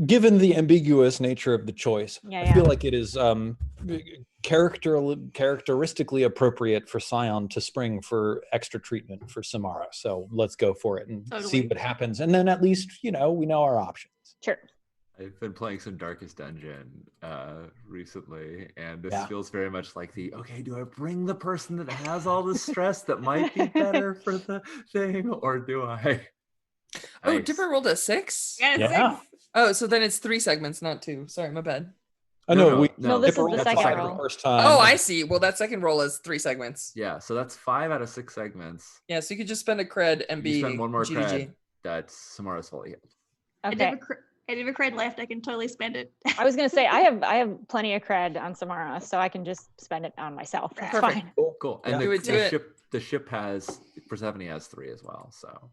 given the ambiguous nature of the choice, Yeah, I feel like it is characteristically appropriate for Scion to spring for extra treatment for Samara. So let's go for it and see Totally. what happens. And then at least, we know our options. Sure. I've been playing some Darkest Dungeon recently, and this Yeah. feels very much like okay, do I bring the person that has all the stress that might be better for the thing, or do I? Oh, Nice. Dipper rolled a 6? Yeah, Yeah. 6. Oh, so then it's 3 segments, not 2. Sorry, my bad. Oh, no, No, this is Dipper the rolled that's second five roll. the first time. Oh, I see. Well, that second roll is 3 segments. Yeah, so that's 5 out of 6 segments. Yeah, so you could just spend a cred and You be spend one more GGG. cred. That's Samara's fully healed. Okay. I have a cred left. I can totally spend it. I was gonna say I have plenty of cred on Samara, so I can just spend it on myself. That's Perfect. fine. Cool. Yeah. And Do it. the ship has Persephone has 3 as well. So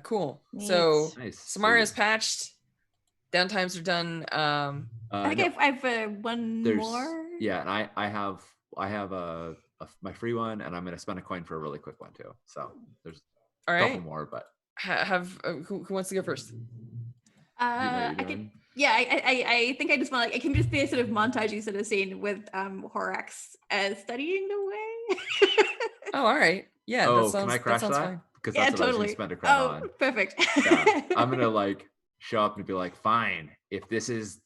Cool. Neat. So nice. Samara is Sweet. patched. Downtimes are done. I think No, I've one there's more. yeah, and I have my free one, and I'm gonna spend a coin for a really quick one too. So there's All a couple right. more, but Who wants to go first? you know what you're I doing. can. Yeah, I think I just want it can just be a sort of montagey sort of scene with Horax studying the way. Oh, all right. Yeah, Oh, that sounds, can I crash that sounds that? fine. Because Yeah, that's what I was totally. gonna spend a credit Oh, on. perfect. Yeah, I'm gonna show up and be like, fine, if this is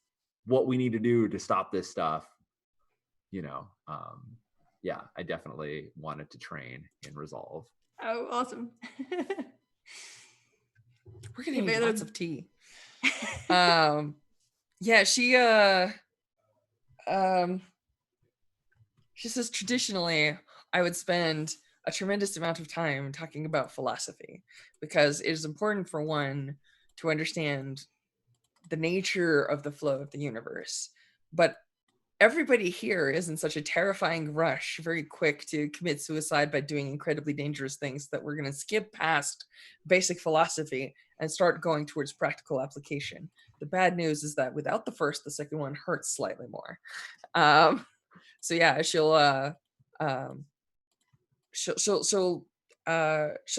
what we need to do to stop this stuff, yeah, I definitely wanted to train in resolve. Oh, awesome. We're gonna Yeah, need but lots of tea. Yeah, she says traditionally I would spend a tremendous amount of time talking about philosophy because it is important for one to understand the nature of the flow of the universe. But everybody here is in such a terrifying rush, very quick to commit suicide by doing incredibly dangerous things, that we're going to skip past basic philosophy and start going towards practical application. The bad news is that without the first, the second one hurts slightly more. So yeah, she'll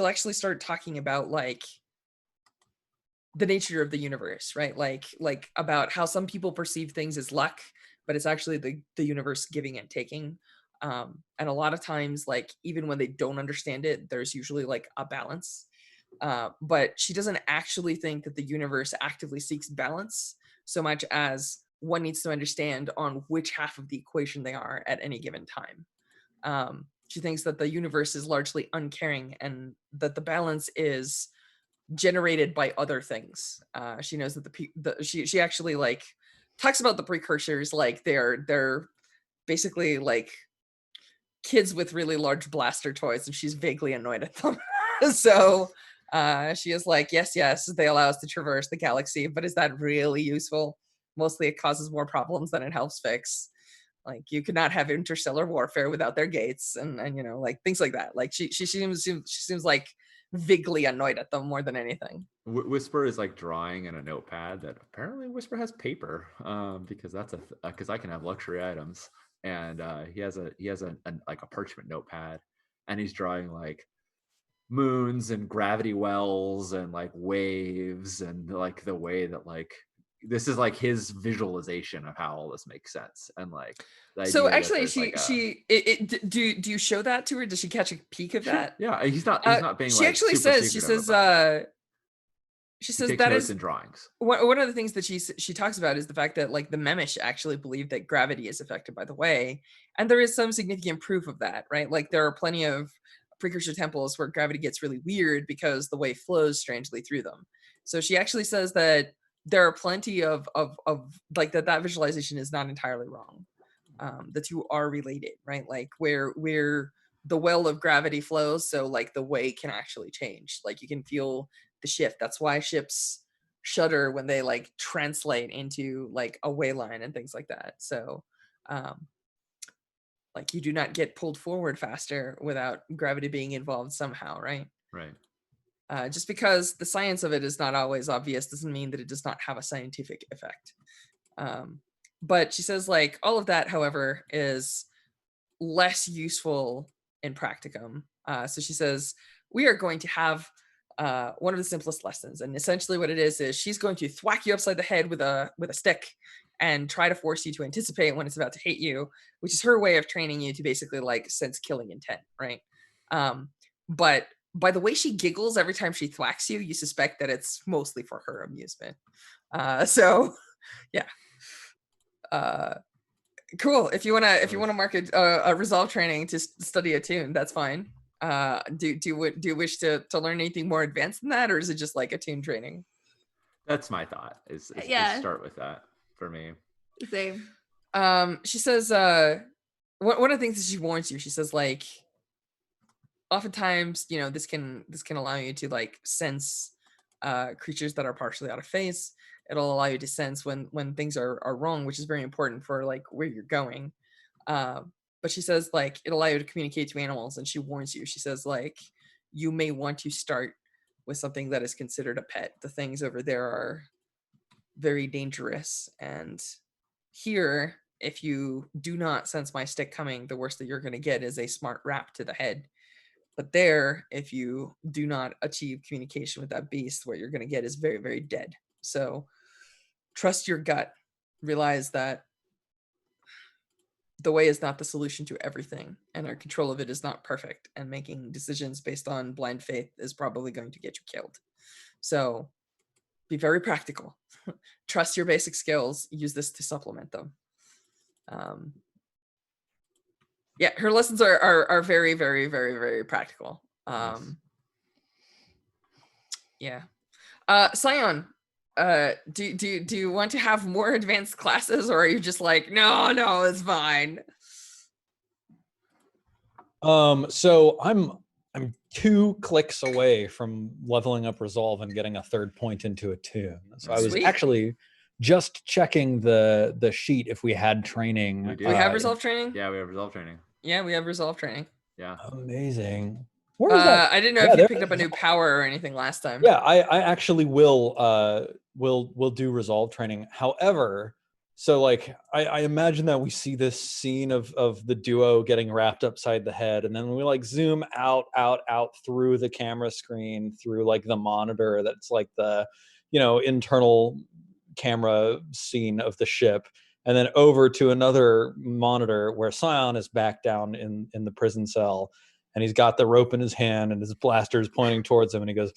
actually start talking about the nature of the universe, right? Like about how some people perceive things as luck, but it's actually the universe giving and taking. And a lot of times, even when they don't understand it, there's usually a balance. But she doesn't actually think that the universe actively seeks balance so much as one needs to understand on which half of the equation they are at any given time. She thinks that the universe is largely uncaring and that the balance is generated by other things. She knows that she actually talks about the precursors like they're basically kids with really large blaster toys, and she's vaguely annoyed at them. So she is yes, they allow us to traverse the galaxy, but is that really useful? Mostly it causes more problems than it helps fix. You could not have interstellar warfare without their gates, and things like that. She seems vaguely annoyed at them more than anything. Whisper is drawing in a notepad that apparently Whisper has paper, because that's because I can have luxury items, and he has a parchment notepad, and he's drawing moons and gravity wells and waves and the way that this is his visualization of how all this makes sense, and so actually do you show that to her? Does she catch a peek of that? Yeah, he's not being she actually says she says that is in drawings. One of the things that she talks about is the fact that the Memish actually believe that gravity is affected by the way, and there is some significant proof of that, right? there are plenty of precursor temples where gravity gets really weird because the way flows strangely through them. So she actually says that there are plenty of that visualization is not entirely wrong. The two are related, right? Where the well of gravity flows, so the way can actually change. You can feel the shift. That's why ships shudder when they translate into a way line and things like that. So you do not get pulled forward faster without gravity being involved somehow, right? Right. Just because the science of it is not always obvious doesn't mean that it does not have a scientific effect. But she says like all of that, however, is less useful in practicum. So she says, we are going to have one of the simplest lessons. And essentially what it is she's going to thwack you upside the head with a stick and try to force you to anticipate when it's about to hit you, which is her way of training you to basically like sense killing intent, right? But by the way she giggles every time she thwacks you, you suspect that it's mostly for her amusement. So yeah. Cool. If you wanna mark a resolve training to study a tune, that's fine. Do you wish to learn anything more advanced than that, or is it just like a tune training? That's my thought. Is Yeah. start with that for me. Same. She says one of the things that she warns you, she says like oftentimes, you know, this can allow you to like sense creatures that are partially out of phase. It'll allow you to sense when things are wrong, which is very important for like where you're going. But she says like it'll allow you to communicate to animals, and she warns you. She says like you may want to start with something that is considered a pet. The things over there are very dangerous, and here, if you do not sense my stick coming, the worst that you're going to get is a smart rap to the head. But there, if you do not achieve communication with that beast, what you're going to get is very, very dead. So trust your gut. Realize that the way is not the solution to everything, and our control of it is not perfect. And making decisions based on blind faith is probably going to get you killed. So be very practical. Trust your basic skills. Use this to supplement them. Yeah, her lessons are very, very, very, very practical. Nice. Yeah. Scion, do you want to have more advanced classes, or are you just like, no, it's fine? So I'm 2 clicks away from leveling up resolve and getting a 3rd point into a tune. So I was Sweet. actually just checking the sheet if we had training. We do. Do we have resolve training? Yeah, we have resolve training. Yeah, we have resolve training. Yeah. Amazing. Where is that? I didn't know Yeah, if you there picked it up a is. new power or anything last time. Yeah, I actually will do resolve training. However, so like I imagine that we see this scene of the duo getting wrapped upside the head, and then we like zoom out through the camera screen, through like the monitor that's like the, you know, internal camera scene of the ship, and then over to another monitor where Scion is back down in the prison cell, and he's got the rope in his hand and his blaster is pointing towards him, and he goes,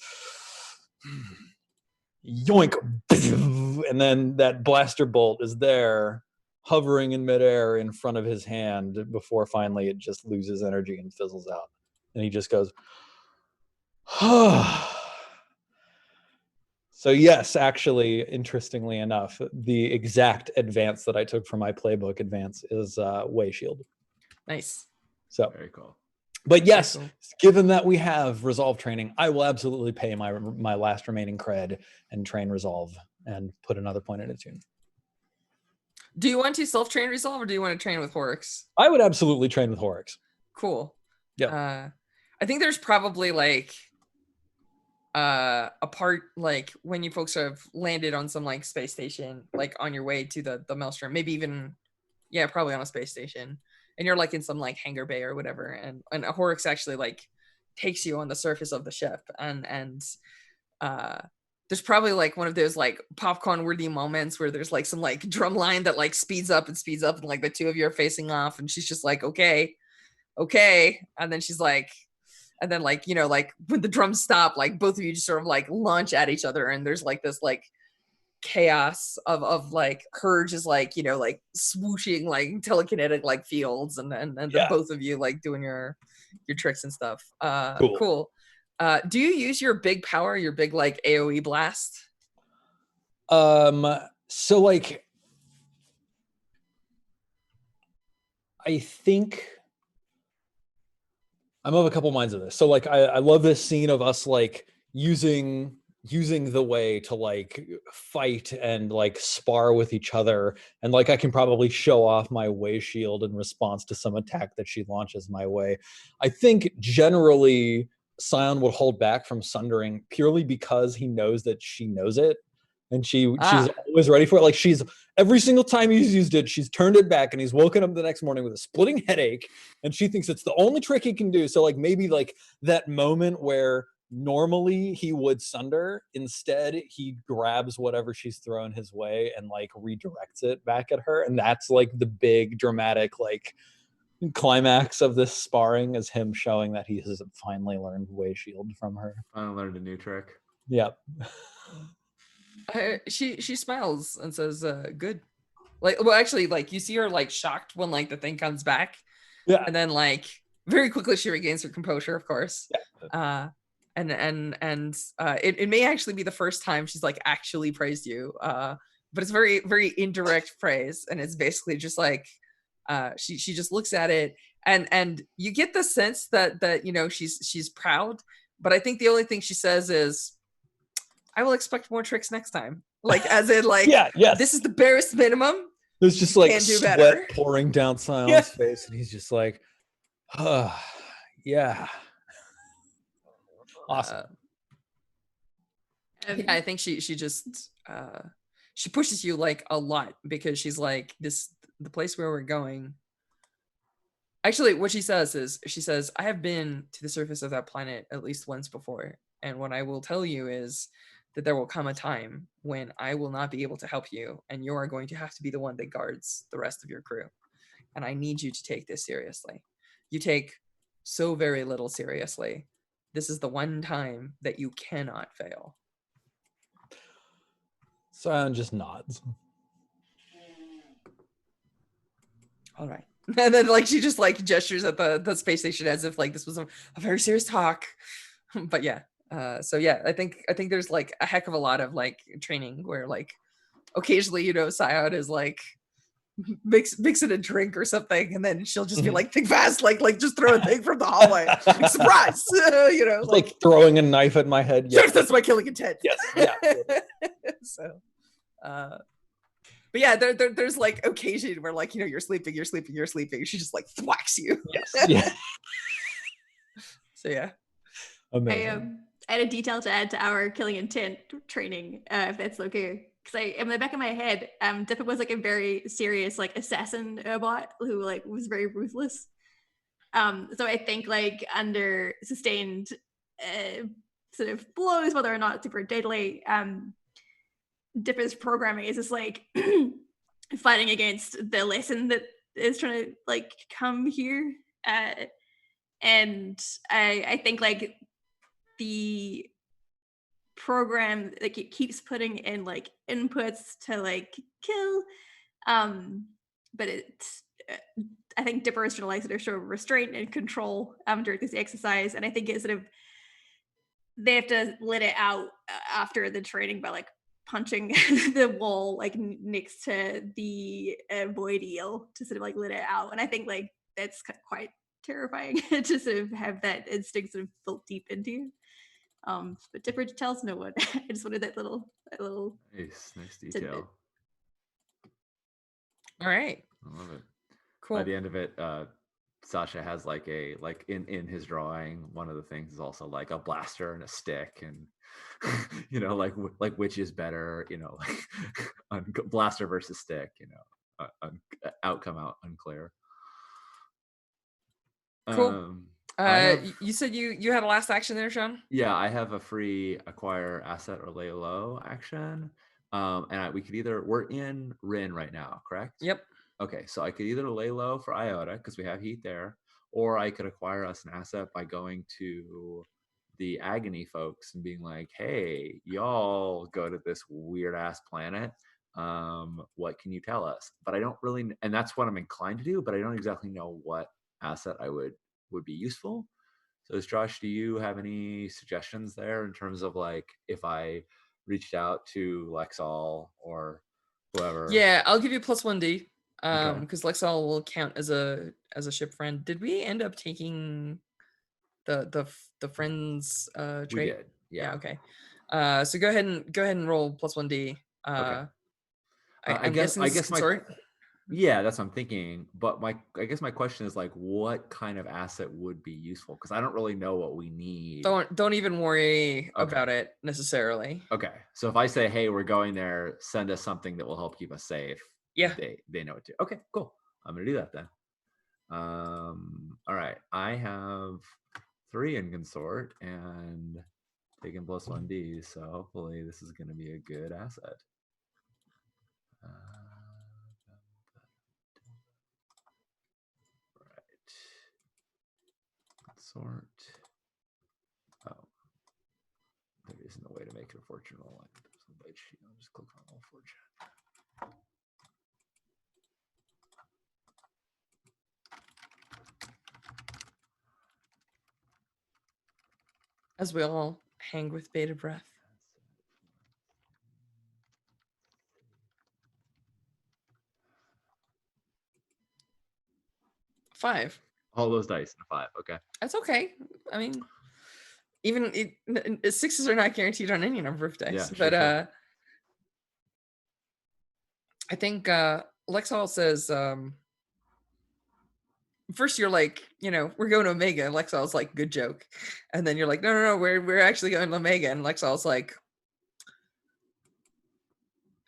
yoink, and then that blaster bolt is there hovering in midair in front of his hand before finally it just loses energy and fizzles out, and he just goes, So yes, actually, interestingly enough, the exact advance that I took from my playbook advance is Way Shield. Nice. So Very cool. but yes, Excellent. given that we have resolve training, I will absolutely pay my last remaining cred and train resolve and put another point in a tune. Do you want to self-train resolve, or do you want to train with Horrocks? I would absolutely train with Horrocks. Cool. Yeah. I think there's probably like a part like when you folks have landed on some like space station, like on your way to the Maelstrom, maybe even, yeah, probably on a space station, and you're like in some like hangar bay or whatever, and a Horrocks actually like takes you on the surface of the ship, and there's probably like one of those like popcorn worthy moments where there's like some like drum line that like speeds up, and like the two of you are facing off, and she's just like, okay, and then she's like, and then like, you know, like when the drums stop, like both of you just sort of like launch at each other, and there's like this like chaos of like her just like, you know, like swooshing like telekinetic like fields, and then Yeah. both of you like doing your tricks and stuff. Cool. Do you use your big power, your big like AoE blast? So like I think I'm of a couple minds of this. So like I love this scene of us like using the way to like fight and like spar with each other, and like I can probably show off my Way Shield in response to some attack that she launches my way. I think generally Scion would hold back from sundering purely because he knows that she knows it, and she's always ready for it. Like she's every single time he's used it, she's turned it back, and he's woken up the next morning with a splitting headache, and she thinks it's the only trick he can do. So like maybe like that moment where normally he would sunder, instead he grabs whatever she's thrown his way and like redirects it back at her, and that's like the big dramatic like climax of this sparring, is him showing that he has finally learned Way Shield from her. Finally learned a new trick. Yep. She smiles and says, "Good." Like, well, actually, like you see her like shocked when like the thing comes back, Yeah. and then like very quickly she regains her composure, of course. Yeah. It may actually be the first time she's like actually praised you, but it's very very indirect praise, and it's basically just like she just looks at it, and you get the sense that you know she's proud, but I think the only thing she says is, "I will expect more tricks next time." Like as in like, yes. This is the barest minimum. There's just like Can't do sweat better. pouring down Sion's face, and he's just like, yeah. Awesome. I think she just she pushes you like a lot, because she's like, the place where we're going. Actually, what she says is, she says, "I have been to the surface of that planet at least once before, and what I will tell you is that there will come a time when I will not be able to help you, and you are going to have to be the one that guards the rest of your crew. And I need you to take this seriously. You take so very little seriously. This is the one time that you cannot fail." Sion just nods. All right. And then like she just like gestures at the space station as if like this was a very serious talk. But yeah. So yeah, I think there's like a heck of a lot of like training where like occasionally, you know, Sion is like mixing a drink or something, and then she'll just be like, "Think fast, like just throw a thing from the hallway, like, surprise," you know, like throwing a knife at my head. Yes, that's my killing intent. Yes, yeah. So, but yeah, there's like occasion where like, you know, you're sleeping. She just like thwacks you. Yes. Yeah. So yeah. Amazing. I had a detail to add to our killing intent training, if that's okay. Because in the back of my head, Dippa was like a very serious like assassin bot who like was very ruthless. So I think like under sustained sort of blows, whether or not super deadly, Dippa's programming is just like fighting against the lesson that is trying to like come here. And I think like the program, like it keeps putting in like inputs to like kill, but it's I think Dipper is trying to like sort of show restraint and control during this exercise, and I think it's sort of they have to let it out after the training by like punching the wall like next to the void eel to sort of like let it out, and I think like that's quite terrifying to sort of have that instinct sort of built deep into you. But Dipper tells no one. I just wanted that little nice detail. tidbit. All right. I love it. Cool. By the end of it, Sasha has like a in his drawing, one of the things is also like a blaster and a stick, and you know, like which is better, you know, like blaster versus stick, you know, outcome unclear. Cool. You said you had a last action there, Sean? Yeah, I have a free acquire asset or lay low action. And we're in Rin right now, correct? Yep. Okay, so I could either lay low for Iota because we have heat there, or I could acquire us an asset by going to the Agony folks and being like, "Hey, y'all go to this weird ass planet. What can you tell us?" But I don't really, and that's what I'm inclined to do, but I don't exactly know what asset I would be useful. So Josh, do you have any suggestions there in terms of like if I reached out to Lexall or whoever? Yeah, I'll give you plus 1D. Okay. Because Lexall will count as a ship friend. Did we end up taking the friends trait? We did. Yeah. Okay. So go ahead and roll plus 1D. Okay. I'm guessing this is consort. Yeah, that's what I'm thinking. But I guess my question is like, what kind of asset would be useful? Because I don't really know what we need. Don't even worry Okay. about it necessarily. Okay, so if I say, "Hey, we're going there. Send us something that will help keep us safe." Yeah. They know what to. Okay, cool. I'm gonna do that then. All right. I have 3 in consort and taking +1D, so hopefully this is gonna be a good asset. Right. Consort. Oh, there isn't a way to make it a fortune roll. I'll just click on roll fortune. As we all hang with bated breath. Five. All those dice in a 5. Okay. That's okay. I mean, even 6s are not guaranteed on any number of dice. Yeah, sure, but sure. I think Lexall says first you're like, we're going to Omega, and Lexall's like, good joke. And then you're like, no, we're actually going to Omega, and Lexall's like,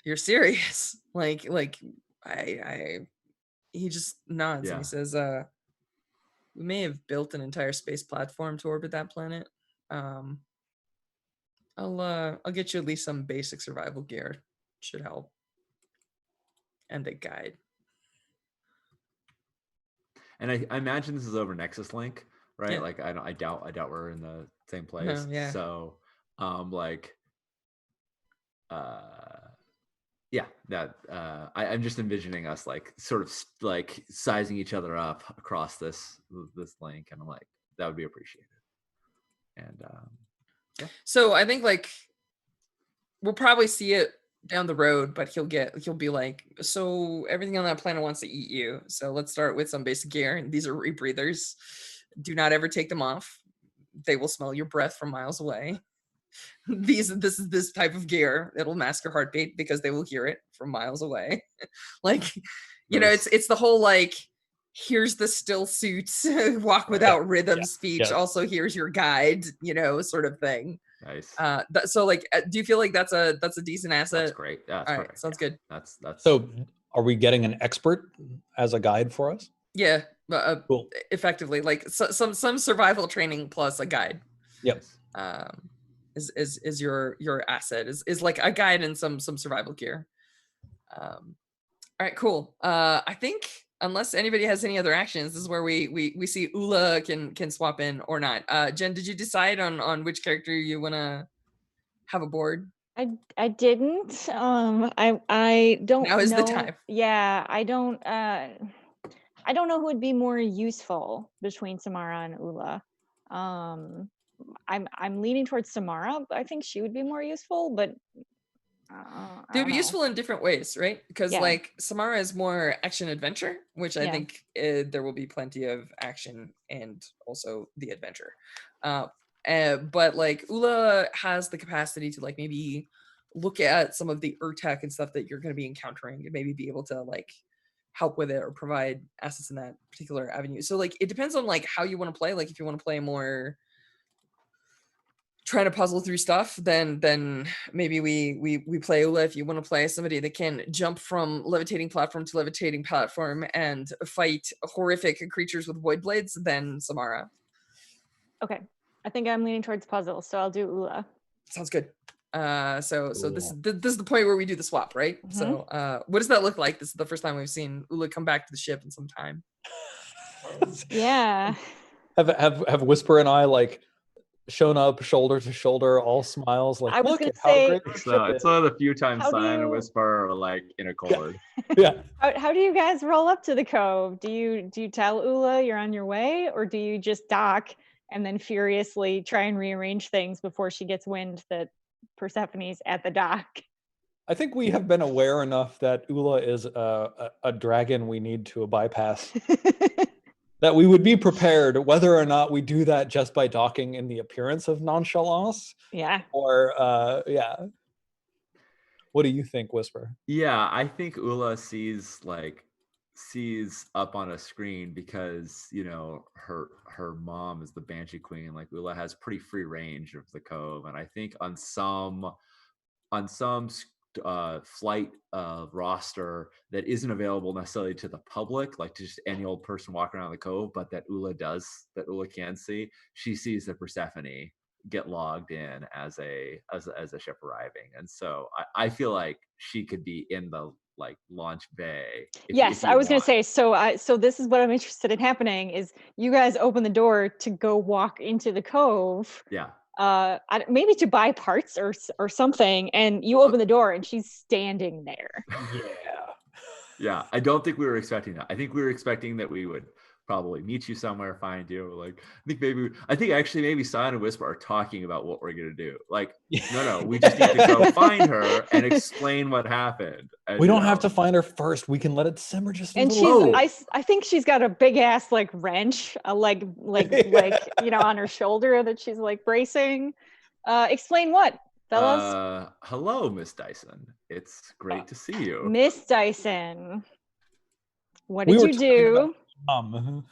you're serious? Like he just nods and he says, we may have built an entire space platform to orbit that planet. I'll get you at least some basic survival gear. Should help. And a guide. And I imagine this is over Nexus Link, right? Yeah. Like I doubt we're in the same place. No, yeah. So I'm just envisioning us like sort of like sizing each other up across this link, and I'm like, that would be appreciated. And yeah. So I think like we'll probably see it down the road, but he'll be like, so everything on that planet wants to eat you. So let's start with some basic gear. And these are rebreathers. Do not ever take them off. They will smell your breath from miles away. This is this type of gear. It'll mask your heartbeat because they will hear it from miles away. Like, it's the whole like, here's the still suits, walk without rhythm speech. Yes. Also, here's your guide, sort of thing. Nice. So like, do you feel like that's a decent asset? That's great. Yeah, that's all perfect. Right, sounds good. That's So are we getting an expert as a guide for us? Yeah, cool. Effectively, like some survival training plus a guide. Yep. Is your asset is like a guide and some survival gear. All right, cool. I think unless anybody has any other actions, this is where we see Ula can swap in or not. Jen, did you decide on which character you want to have aboard? I didn't. I don't. Now is know. the time. Yeah, I don't know who would be more useful between Samara and Ula. I'm leaning towards Samara, but I think she would be more useful. But they'd be useful in different ways, right? Because like Samara is more action adventure, which I think there will be plenty of action and also the adventure. But like Ula has the capacity to like maybe look at some of the Urtech and stuff that you're going to be encountering and maybe be able to like help with it or provide assets in that particular avenue. So like it depends on like how you want to play. Like if you want to play more trying to puzzle through stuff, then maybe we play Ula. If you want to play somebody that can jump from levitating platform to levitating platform and fight horrific creatures with void blades, then Samara. Okay, I think I'm leaning towards puzzle, so I'll do Ula. Sounds good. So this is the point where we do the swap, right? Mm-hmm. So what does that look like? This is the first time we've seen Ula come back to the ship in some time. Yeah. Have Whisper and I like shown up shoulder to shoulder, all smiles, like, I was look gonna at say, how great the ship it's is. one of the few times How do Sign and you- Whisper are like in accord. Yeah. How do you guys roll up to the cove? Do you tell Ula you're on your way, or do you just dock and then furiously try and rearrange things before she gets wind that Persephone's at the dock? I think we have been aware enough that Ula is a dragon we need to bypass. That we would be prepared whether or not we do that just by docking in the appearance of nonchalance. Yeah. Or What do you think, Whisper? Yeah, I think Ula sees like sees up on a screen because her mom is the Banshee Queen. Like Ula has pretty free range of the cove, and I think on some flight roster that isn't available necessarily to the public, like to just any old person walking around the cove, but that Ula can see. She sees the Persephone get logged in as a ship arriving, and so I feel like she could be in the like launch bay. Yes, I was going to say. So this is what I'm interested in happening is you guys open the door to go walk into the cove. Yeah. Maybe to buy parts or something, and you open the door and she's standing there. Yeah. I don't think we were expecting that. I think we were expecting that we would probably meet you somewhere, find you. Like I think actually maybe Sign and Whisper are talking about what we're gonna do. Like, no, we just need to go find her and explain what happened. And, we don't have to find her first. We can let it simmer just a and little. I think she's got a big ass like wrench, like on her shoulder that she's like bracing. Explain what, fellas? Hello, Miss Dyson. It's great to see you. Miss Dyson. What did you do? I'm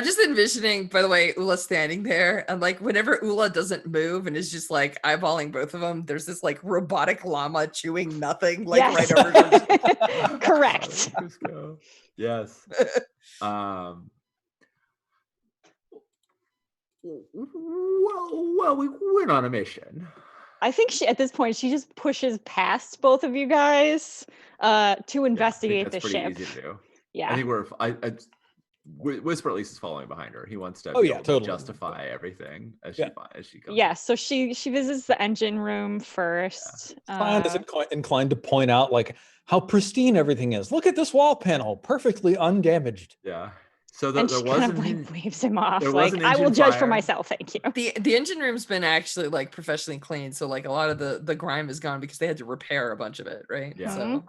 just envisioning, by the way, Ula standing there, and like whenever Ula doesn't move and is just like eyeballing both of them, there's this like robotic llama chewing nothing, like right over them. Correct. Yes. Well, we went on a mission. I think at this point she just pushes past both of you guys to investigate the ship. Easy to do. Yeah, I think Whisper at least is following behind her. He wants to totally justify everything as she comes. Yeah, so she visits the engine room first. Fine is inclined to point out like how pristine everything is. Look at this wall panel, perfectly undamaged. Yeah. So there wasn't kind of like waves him off. Like I will judge for myself. Thank you. The engine room's been actually like professionally cleaned, so like a lot of the grime is gone because they had to repair a bunch of it, right? Yeah. So,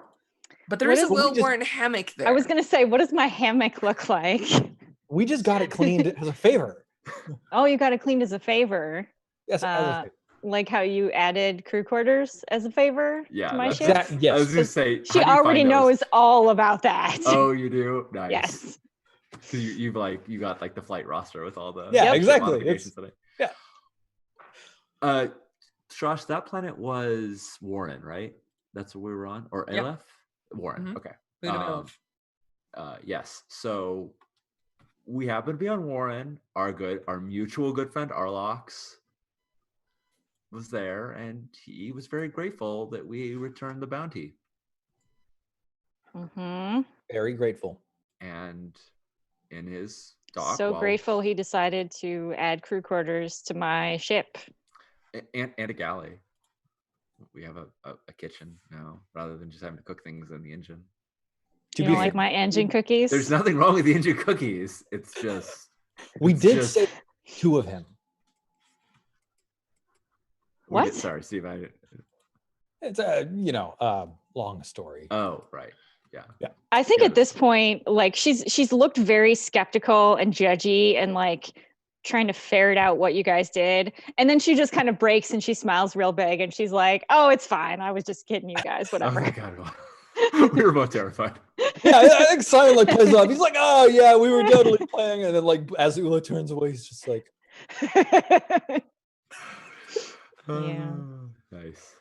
but there is a well-worn hammock there. I was gonna say, what does my hammock look like? We just got it cleaned as a favor. Oh, you got it cleaned as a favor. Yes, as a favor. Like how you added crew quarters as a favor to my ship? Yes. I was going to say, she already knows all about that. Oh, you do? Nice. Yes. So you got like the flight roster with all the exactly. Josh, that planet was Warren, right? That's what we were on, or Aleph? Warren. Mm-hmm. Okay. Yes. So we happen to be on Warren. Our mutual good friend Arlox was there, and he was very grateful that we returned the bounty. Mm-hmm. Very grateful. And in his dock, grateful he decided to add crew quarters to my ship. And a galley. We have a kitchen now, rather than just having to cook things in the engine. You don't like my engine cookies? There's nothing wrong with the engine cookies. It's just we did say two of him. What? Sorry, Steve. It's a long story. Oh, right. Yeah. I think at this point, like she's looked very skeptical and judgy and like trying to ferret out what you guys did, and then she just kind of breaks and she smiles real big and she's like, "Oh, it's fine. I was just kidding you guys. Whatever." Oh my God. We were both terrified. Yeah, I think Simon like plays up. He's like, "Oh yeah, we were totally playing," and then like as Ula turns away, he's just like, "Yeah, nice."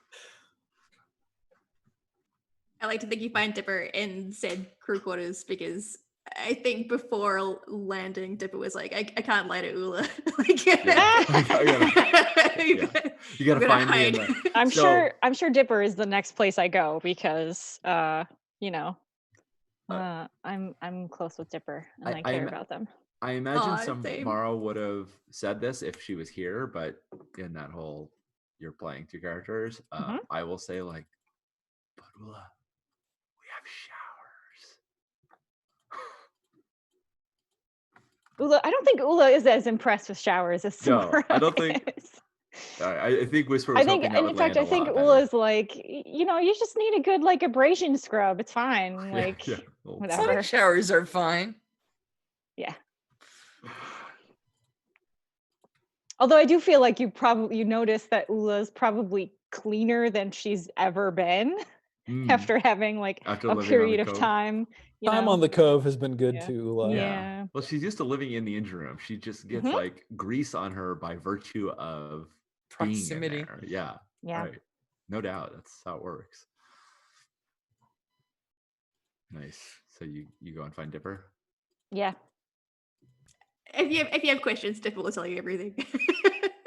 I like to think you find Dipper in said crew quarters because I think before landing, Dipper was like, I can't lie to Ula. You gotta find me. I'm sure Dipper is the next place I go because I'm close with Dipper and I care about them. I imagine Samara would have said this if she was here, but in that whole you're playing two characters, I will say like, but Ula, we have showers. Ula, I don't think Ula is as impressed with showers as Samara. No, I don't think. I think Whisper was hoping that would land I think Ula's like, you just need a good like abrasion scrub. It's fine. Like whatever. Sonic showers are fine. Yeah. Although I do feel like you notice that Ula's probably cleaner than she's ever been. after having like After a living on the period of cove? time. Time know? on the cove has been good Yeah. to Ula. Yeah. Well, she's used to living in the engine room. She just gets Mhm. like grease on her by virtue of Proximity. being in there. Yeah. Yeah. Right. No doubt. That's how it works. Nice. So you go and find Dipper. Yeah. If you have questions, Dipper will tell you everything.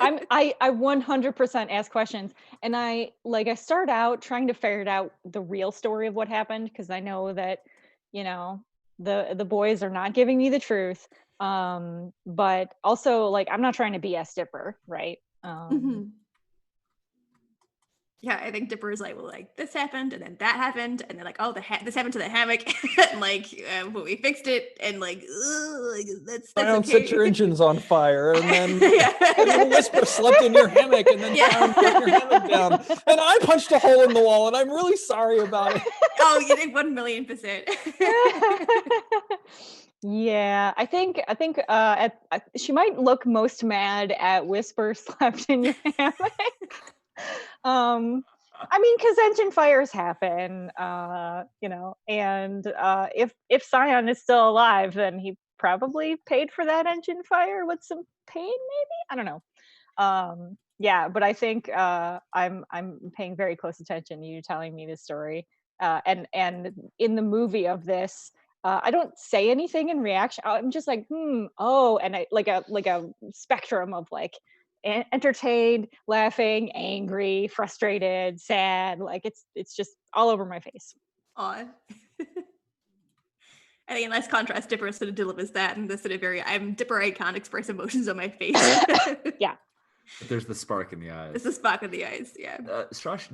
I 100% ask questions, and I start out trying to figure out the real story of what happened, because I know that the boys are not giving me the truth, but also like I'm not trying to BS Dipper, right? Mhm. Yeah, I think Dipper is like, well, like this happened and then that happened and then like, oh, this happened to the hammock and like, but we fixed it and like, like that's I don't okay. set your engines on fire, and then Yeah. and then Whisper slept in your hammock and then Yeah. found your hammock down, and I punched a hole in the wall, and I'm really sorry about it. Oh, you did 1,000,000%. Yeah, I think she might look most mad at Whisper slept in your hammock. I mean, because engine fires happen, and if Scion is still alive, then he probably paid for that engine fire with some pain, maybe. I don't know. Yeah, but I think I'm paying very close attention to you telling me this story, and in the movie of this. I don't say anything in reaction. I'm just like, oh, and I like a spectrum of like entertained, laughing, angry, frustrated, sad. Like it's just all over my face. Aw. I think in nice contrast, Dipper sort of delivers that in this sort of very Dipper, I can't express emotions on my face. Yeah. But there's the spark in the eyes. It's the spark in the eyes, yeah. Strash,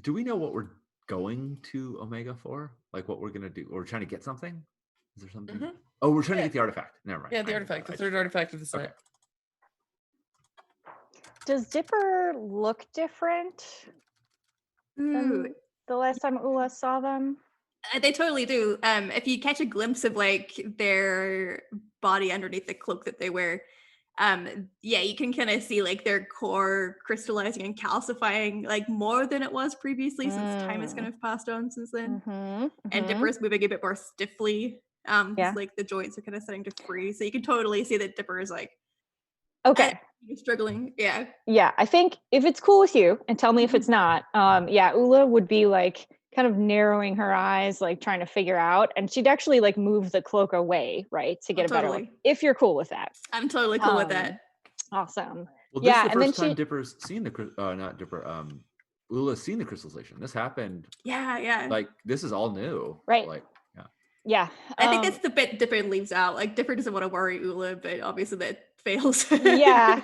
do we know what we're going to Omega for? Like what we're gonna do? We're trying to get something? Is there something? Mhm. Oh, we're trying to Yeah. get the artifact. Never mind. Yeah, the artifact, the third artifact of the set. Okay. Does Dipper look different Ooh, than the last time Ula saw them? they totally do. If you catch a glimpse of like their body underneath the cloak that they wear, yeah, you can kind of see like their core crystallizing and calcifying like more than it was previously, since time has kind of passed on since then. And Dipper is moving a bit more stiffly. Yeah. Like the joints are kind of starting to freeze, so you can totally see that Dipper is like Okay. struggling. Yeah. Yeah, I think if it's cool with you, and tell me if it's not, yeah, Ula would be like kind of narrowing her eyes, like trying to figure out, and she'd actually like move the cloak away, right, to get a better look. Totally. If you're cool with that. I'm totally cool with that. Awesome. Well, this Yeah, is the and then first time she- Dipper's seen the not Dipper. Ula's seen the crystallization. This happened. Yeah. Like this is all new. Right. Like yeah. Yeah. I think that's the bit Dipper leaves out. Like Dipper doesn't want to worry Ula, but obviously that fails. Yeah.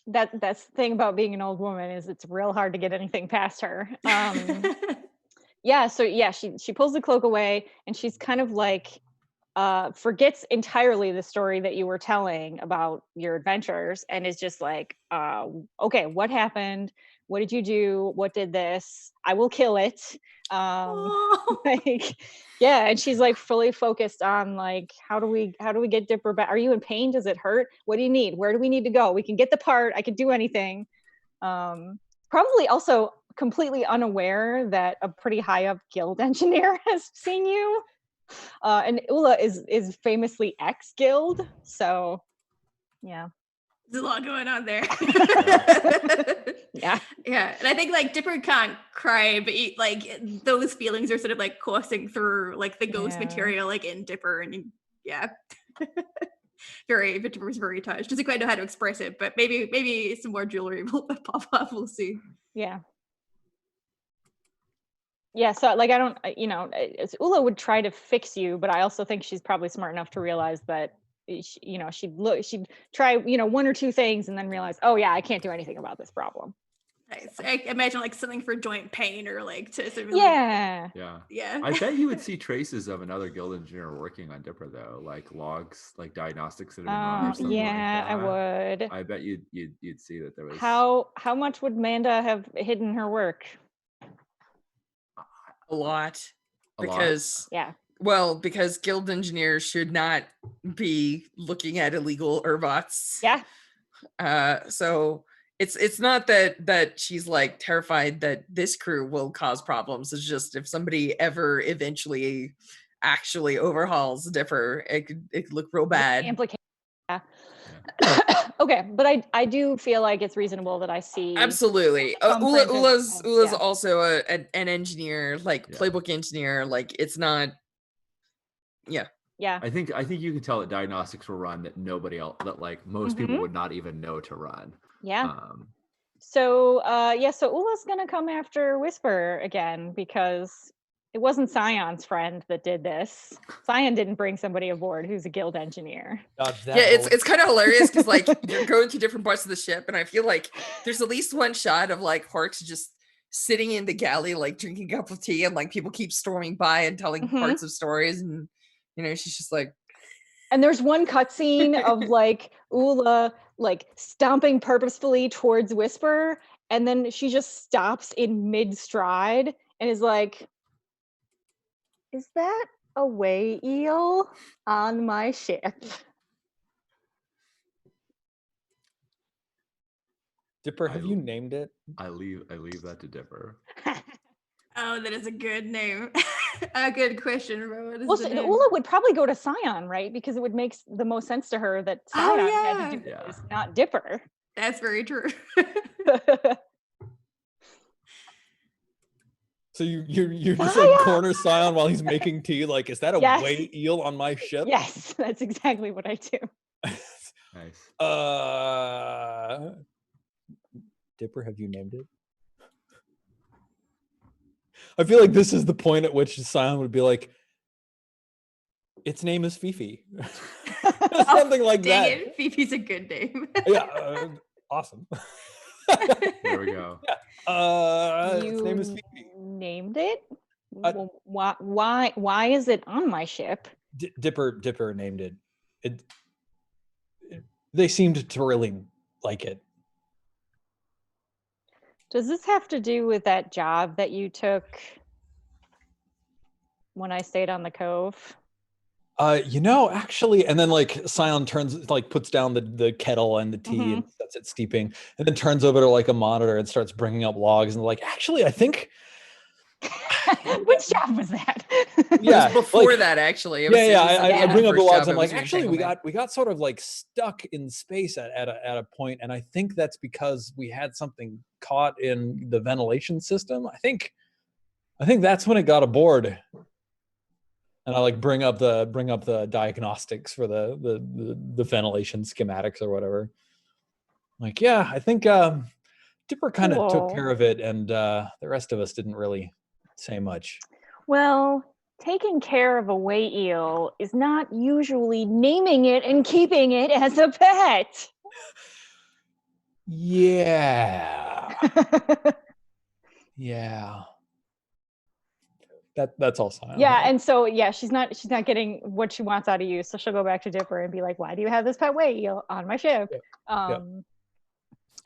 That's the thing about being an old woman, is it's real hard to get anything past her. Yeah, so yeah, she pulls the cloak away, and she's kind of like forgets entirely the story that you were telling about your adventures, and is just like, okay, what happened? What did you do? What did this? I will kill it. Oh. Like, yeah, and she's like fully focused on like, how do we get Dipper back? Are you in pain? Does it hurt? What do you need? Where do we need to go? We can get the part. I could do anything. Probably also completely unaware that a pretty high up guild engineer has seen you. And Ula is famously ex-guild, so yeah. There's a lot going on there. Yeah. Yeah. And I think like Dipper can't cry, but like those feelings are sort of like coursing through like the ghost Yeah. material, like in Dipper, and yeah. Dipper's very touched. Doesn't quite know how to express it, but maybe some more jewelry will pop up. We'll see. Yeah. Yeah, so like I don't, Ula would try to fix you, but I also think she's probably smart enough to realize that, she'd try, one or two things and then realize, oh yeah, I can't do anything about this problem. Nice. I imagine like something for joint pain, or like to sort of Yeah. Yeah. I bet you would see traces of another guild engineer working on Dipper though, like logs, like diagnostics that have been run or something. Yeah, like that. I would. I bet you'd see that there was How much would Manda have hidden her work? A lot. A lot? Because Yeah. well, because guild engineers should not be looking at illegal Urbots. Yeah. So it's not that she's like terrified that this crew will cause problems. It's just if somebody ever eventually actually overhauls Dipper, it could look real bad. Implication. Yeah. Okay, but I do feel like it's reasonable that I see. Absolutely. some print of- Ula's yeah. also an engineer, like playbook engineer. Like it's not. Yeah. Yeah. I think you can tell that diagnostics were run that nobody else, that like most people would not even know to run. Yeah. So so Ula's gonna come after Whisper again because it wasn't Scion's friend that did this. Scion didn't bring somebody aboard who's a guild engineer. It's kind of hilarious because like you're going to different parts of the ship, and I feel like there's at least one shot of like Horks just sitting in the galley, like drinking a cup of tea, and like people keep storming by and telling parts of stories, and you know she's just like. And there's one cutscene of like Ula like stomping purposefully towards Whisper, and then she just stops in mid-stride and is like, "Is that a way eel on my ship?" Dipper, have you named it? I leave that to Dipper. Oh, that is a good name. A good question, bro. What is Well, the name? Ula would probably go to Scion, right? Because it would make the most sense to her that Scion had to do this, not Dipper. That's very true. So you're just like corner Scion while he's making tea. Like, is that a way eel on my ship? Yes, that's exactly what I do. Nice. Dipper, have you named it? I feel like this is the point at which Scion would be like, its name is Fifi. Something like that. Dang it, Fifi's a good name. Yeah, awesome. There we go. Its name is Fifi. Named it? Why is it on my ship? Dipper named it. They seemed to really like it. Does this have to do with that job that you took when I stayed on the cove? Actually, and then like Scion puts down the kettle and the tea and sets it steeping, and then turns over to like a monitor and starts bringing up logs and like, actually, I think. Which job was that? Yeah, it was before that actually. I bring up the logs. I'm like, actually, we got sort of like stuck in space at a point, and I think that's because we had something caught in the ventilation system. I think that's when it got aboard. And I like bring up the diagnostics for the ventilation schematics or whatever. Like, yeah, I think Dipper kind of took care of it, and the rest of us didn't really say much. Well, taking care of a way eel is not usually naming it and keeping it as a pet. Yeah. Yeah. That's all Scion. Yeah, and so she's not getting what she wants out of you, so she'll go back to Dipper and be like, "Why do you have this pet way eel on my ship?" I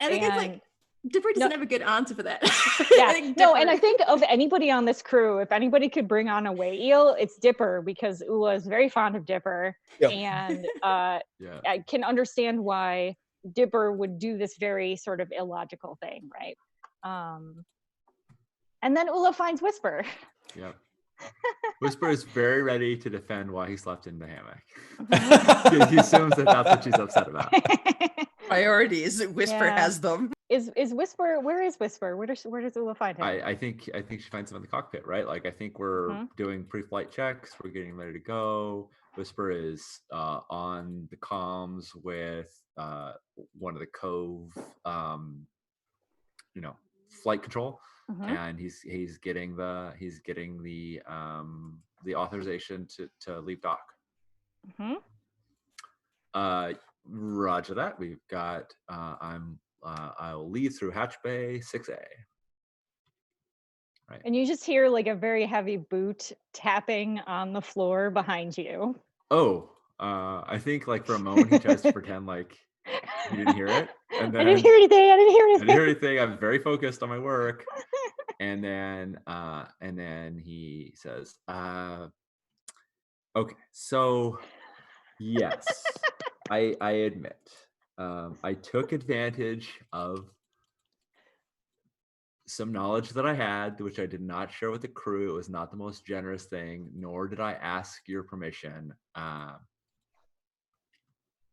think it's like Dipper doesn't have a good answer for that. And I think of anybody on this crew, if anybody could bring on a way eel, it's Dipper, because Ula is very fond of Dipper, and I can understand why Dipper would do this very sort of illogical thing, right? And then Ula finds Whisper. Yep. Whisper is very ready to defend why he slept in the hammock. He assumes that that's what she's upset about. Priorities. Whisper has them. Is Whisper? Where is Whisper? Where does Ula find him? I think she finds him in the cockpit, right? Like, I think we're doing pre-flight checks. We're getting ready to go. Whisper is on the comms with one of the Cove, flight control. And he's getting the authorization to leave dock. Roger that. We've got I'll leave through hatch bay 6A. Right. And you just hear like a very heavy boot tapping on the floor behind you. Oh, I think like for a moment he tries to pretend like he didn't hear it. And then, I didn't hear anything. I was very focused on my work. And then he says, okay, so yes, I admit, I took advantage of some knowledge that I had, which I did not share with the crew. It was not the most generous thing, nor did I ask your permission.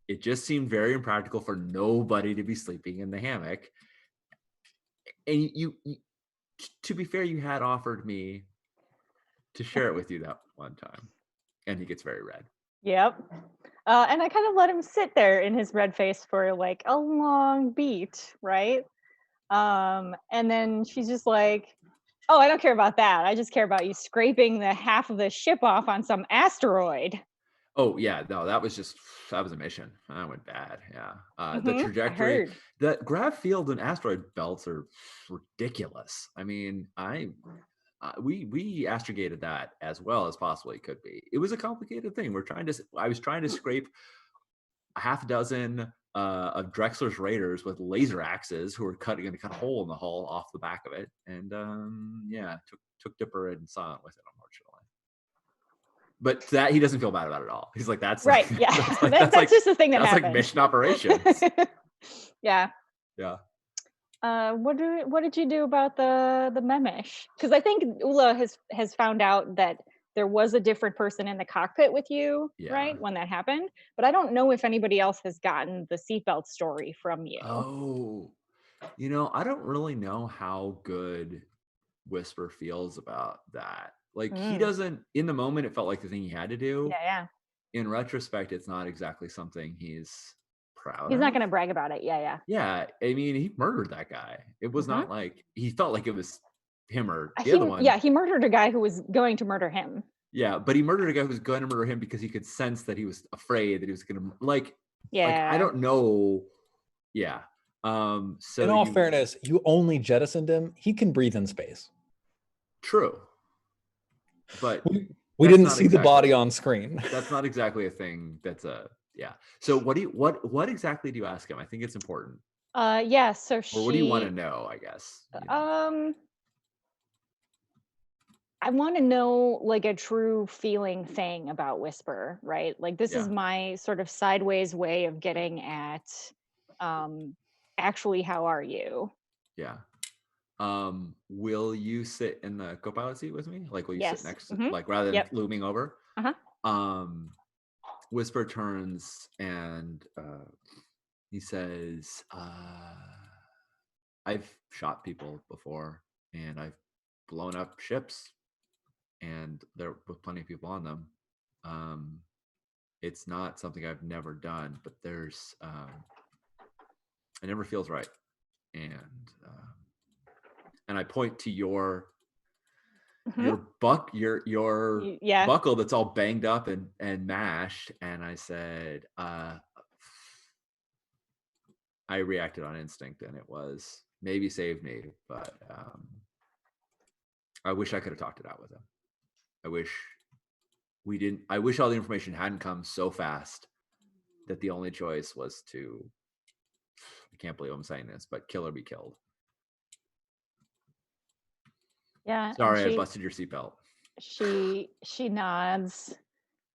It just seemed very impractical for nobody to be sleeping in the hammock. And you to be fair, you had offered me to share it with you that one time. And he gets very red. Yep. And I kind of let him sit there in his red face for like a long beat, right? And then she's just like, "Oh, I don't care about that. I just care about you scraping the half of the ship off on some asteroid." Oh yeah, no, that was a mission. That went bad. Yeah, the I trajectory, heard. the grav field and asteroid belts are ridiculous. I mean, we astrogated that as well as possibly could be. It was a complicated thing. I was trying to scrape a half dozen of Drexler's raiders with laser axes who were going to cut a hole in the hull off the back of it, and yeah, took Dipper and Silent with it, unfortunately. But that he doesn't feel bad about it at all. He's like, that's Right. like, Yeah. that's That's just the thing that that's happened. like mission operations. Yeah. Yeah. What did you do about the Memish? Because I think Ula has found out that there was a different person in the cockpit with you, Yeah. right, when that happened. But I don't know if anybody else has gotten the seatbelt story from you. Oh, I don't really know how good Whisper feels about that. Like he doesn't. In the moment, it felt like the thing he had to do. Yeah. In retrospect, it's not exactly something he's proud He's of. not going to brag about it. Yeah. Yeah, I mean, he murdered that guy. It was not like he felt like it was him or the other one. Yeah, he murdered a guy who was going to murder him. Yeah, but he murdered a guy who was going to murder him because he could sense that he was afraid that he was going to like. Yeah. Like I don't know. Yeah. So in all fairness, you only jettisoned him. He can breathe in space. True. But we didn't see the body on screen. That's not exactly a thing. Yeah. So what exactly do you ask him? I think it's important. Yeah. So or what do you want to know? I guess. I want to know like a true feeling thing about Whisper, right? Like this is my sort of sideways way of getting at actually how are you? Yeah. Will you sit in the co-pilot seat with me? Like will you sit next to like rather than looming over? Whisper turns and he says, I've shot people before and I've blown up ships and there were plenty of people on them. It's not something I've never done, but there's it never feels right. And I point to your buckle that's all banged up and mashed, and I said, I reacted on instinct, and it was maybe saved me, but I wish I could have talked it out with him. I wish we didn't. I wish all the information hadn't come so fast that the only choice was to. I can't believe I'm saying this, but kill or be killed. Yeah. Sorry, I busted your seatbelt. She nods.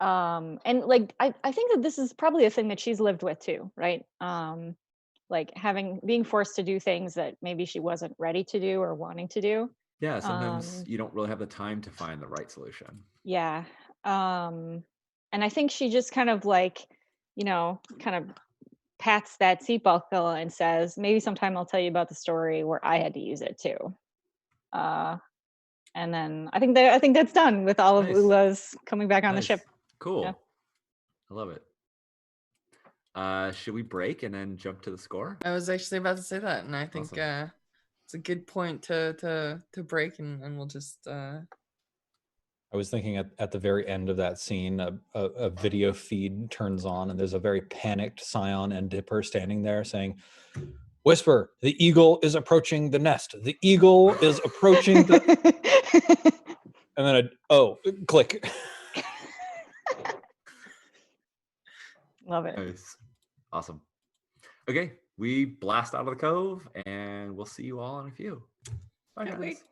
And like I think that this is probably a thing that she's lived with too, right? Like being forced to do things that maybe she wasn't ready to do or wanting to do. Yeah, sometimes you don't really have the time to find the right solution. Yeah. And I think she just kind of like, kind of pats that seatbelt buckle and says, maybe sometime I'll tell you about the story where I had to use it too. And then I think that's done with all of Ula's coming back on the ship. Cool. Yeah. I love it. Should we break and then jump to the score? I was actually about to say that, and I think it's a good point to break, and we'll just. I was thinking at the very end of that scene, a video feed turns on, and there's a very panicked Scion and Dipper standing there saying, "Whisper, the eagle is approaching the nest. The eagle is approaching the..." And then click. Love it. Nice. Awesome. Okay, we blast out of the cove, and we'll see you all in a few. Bye, guys.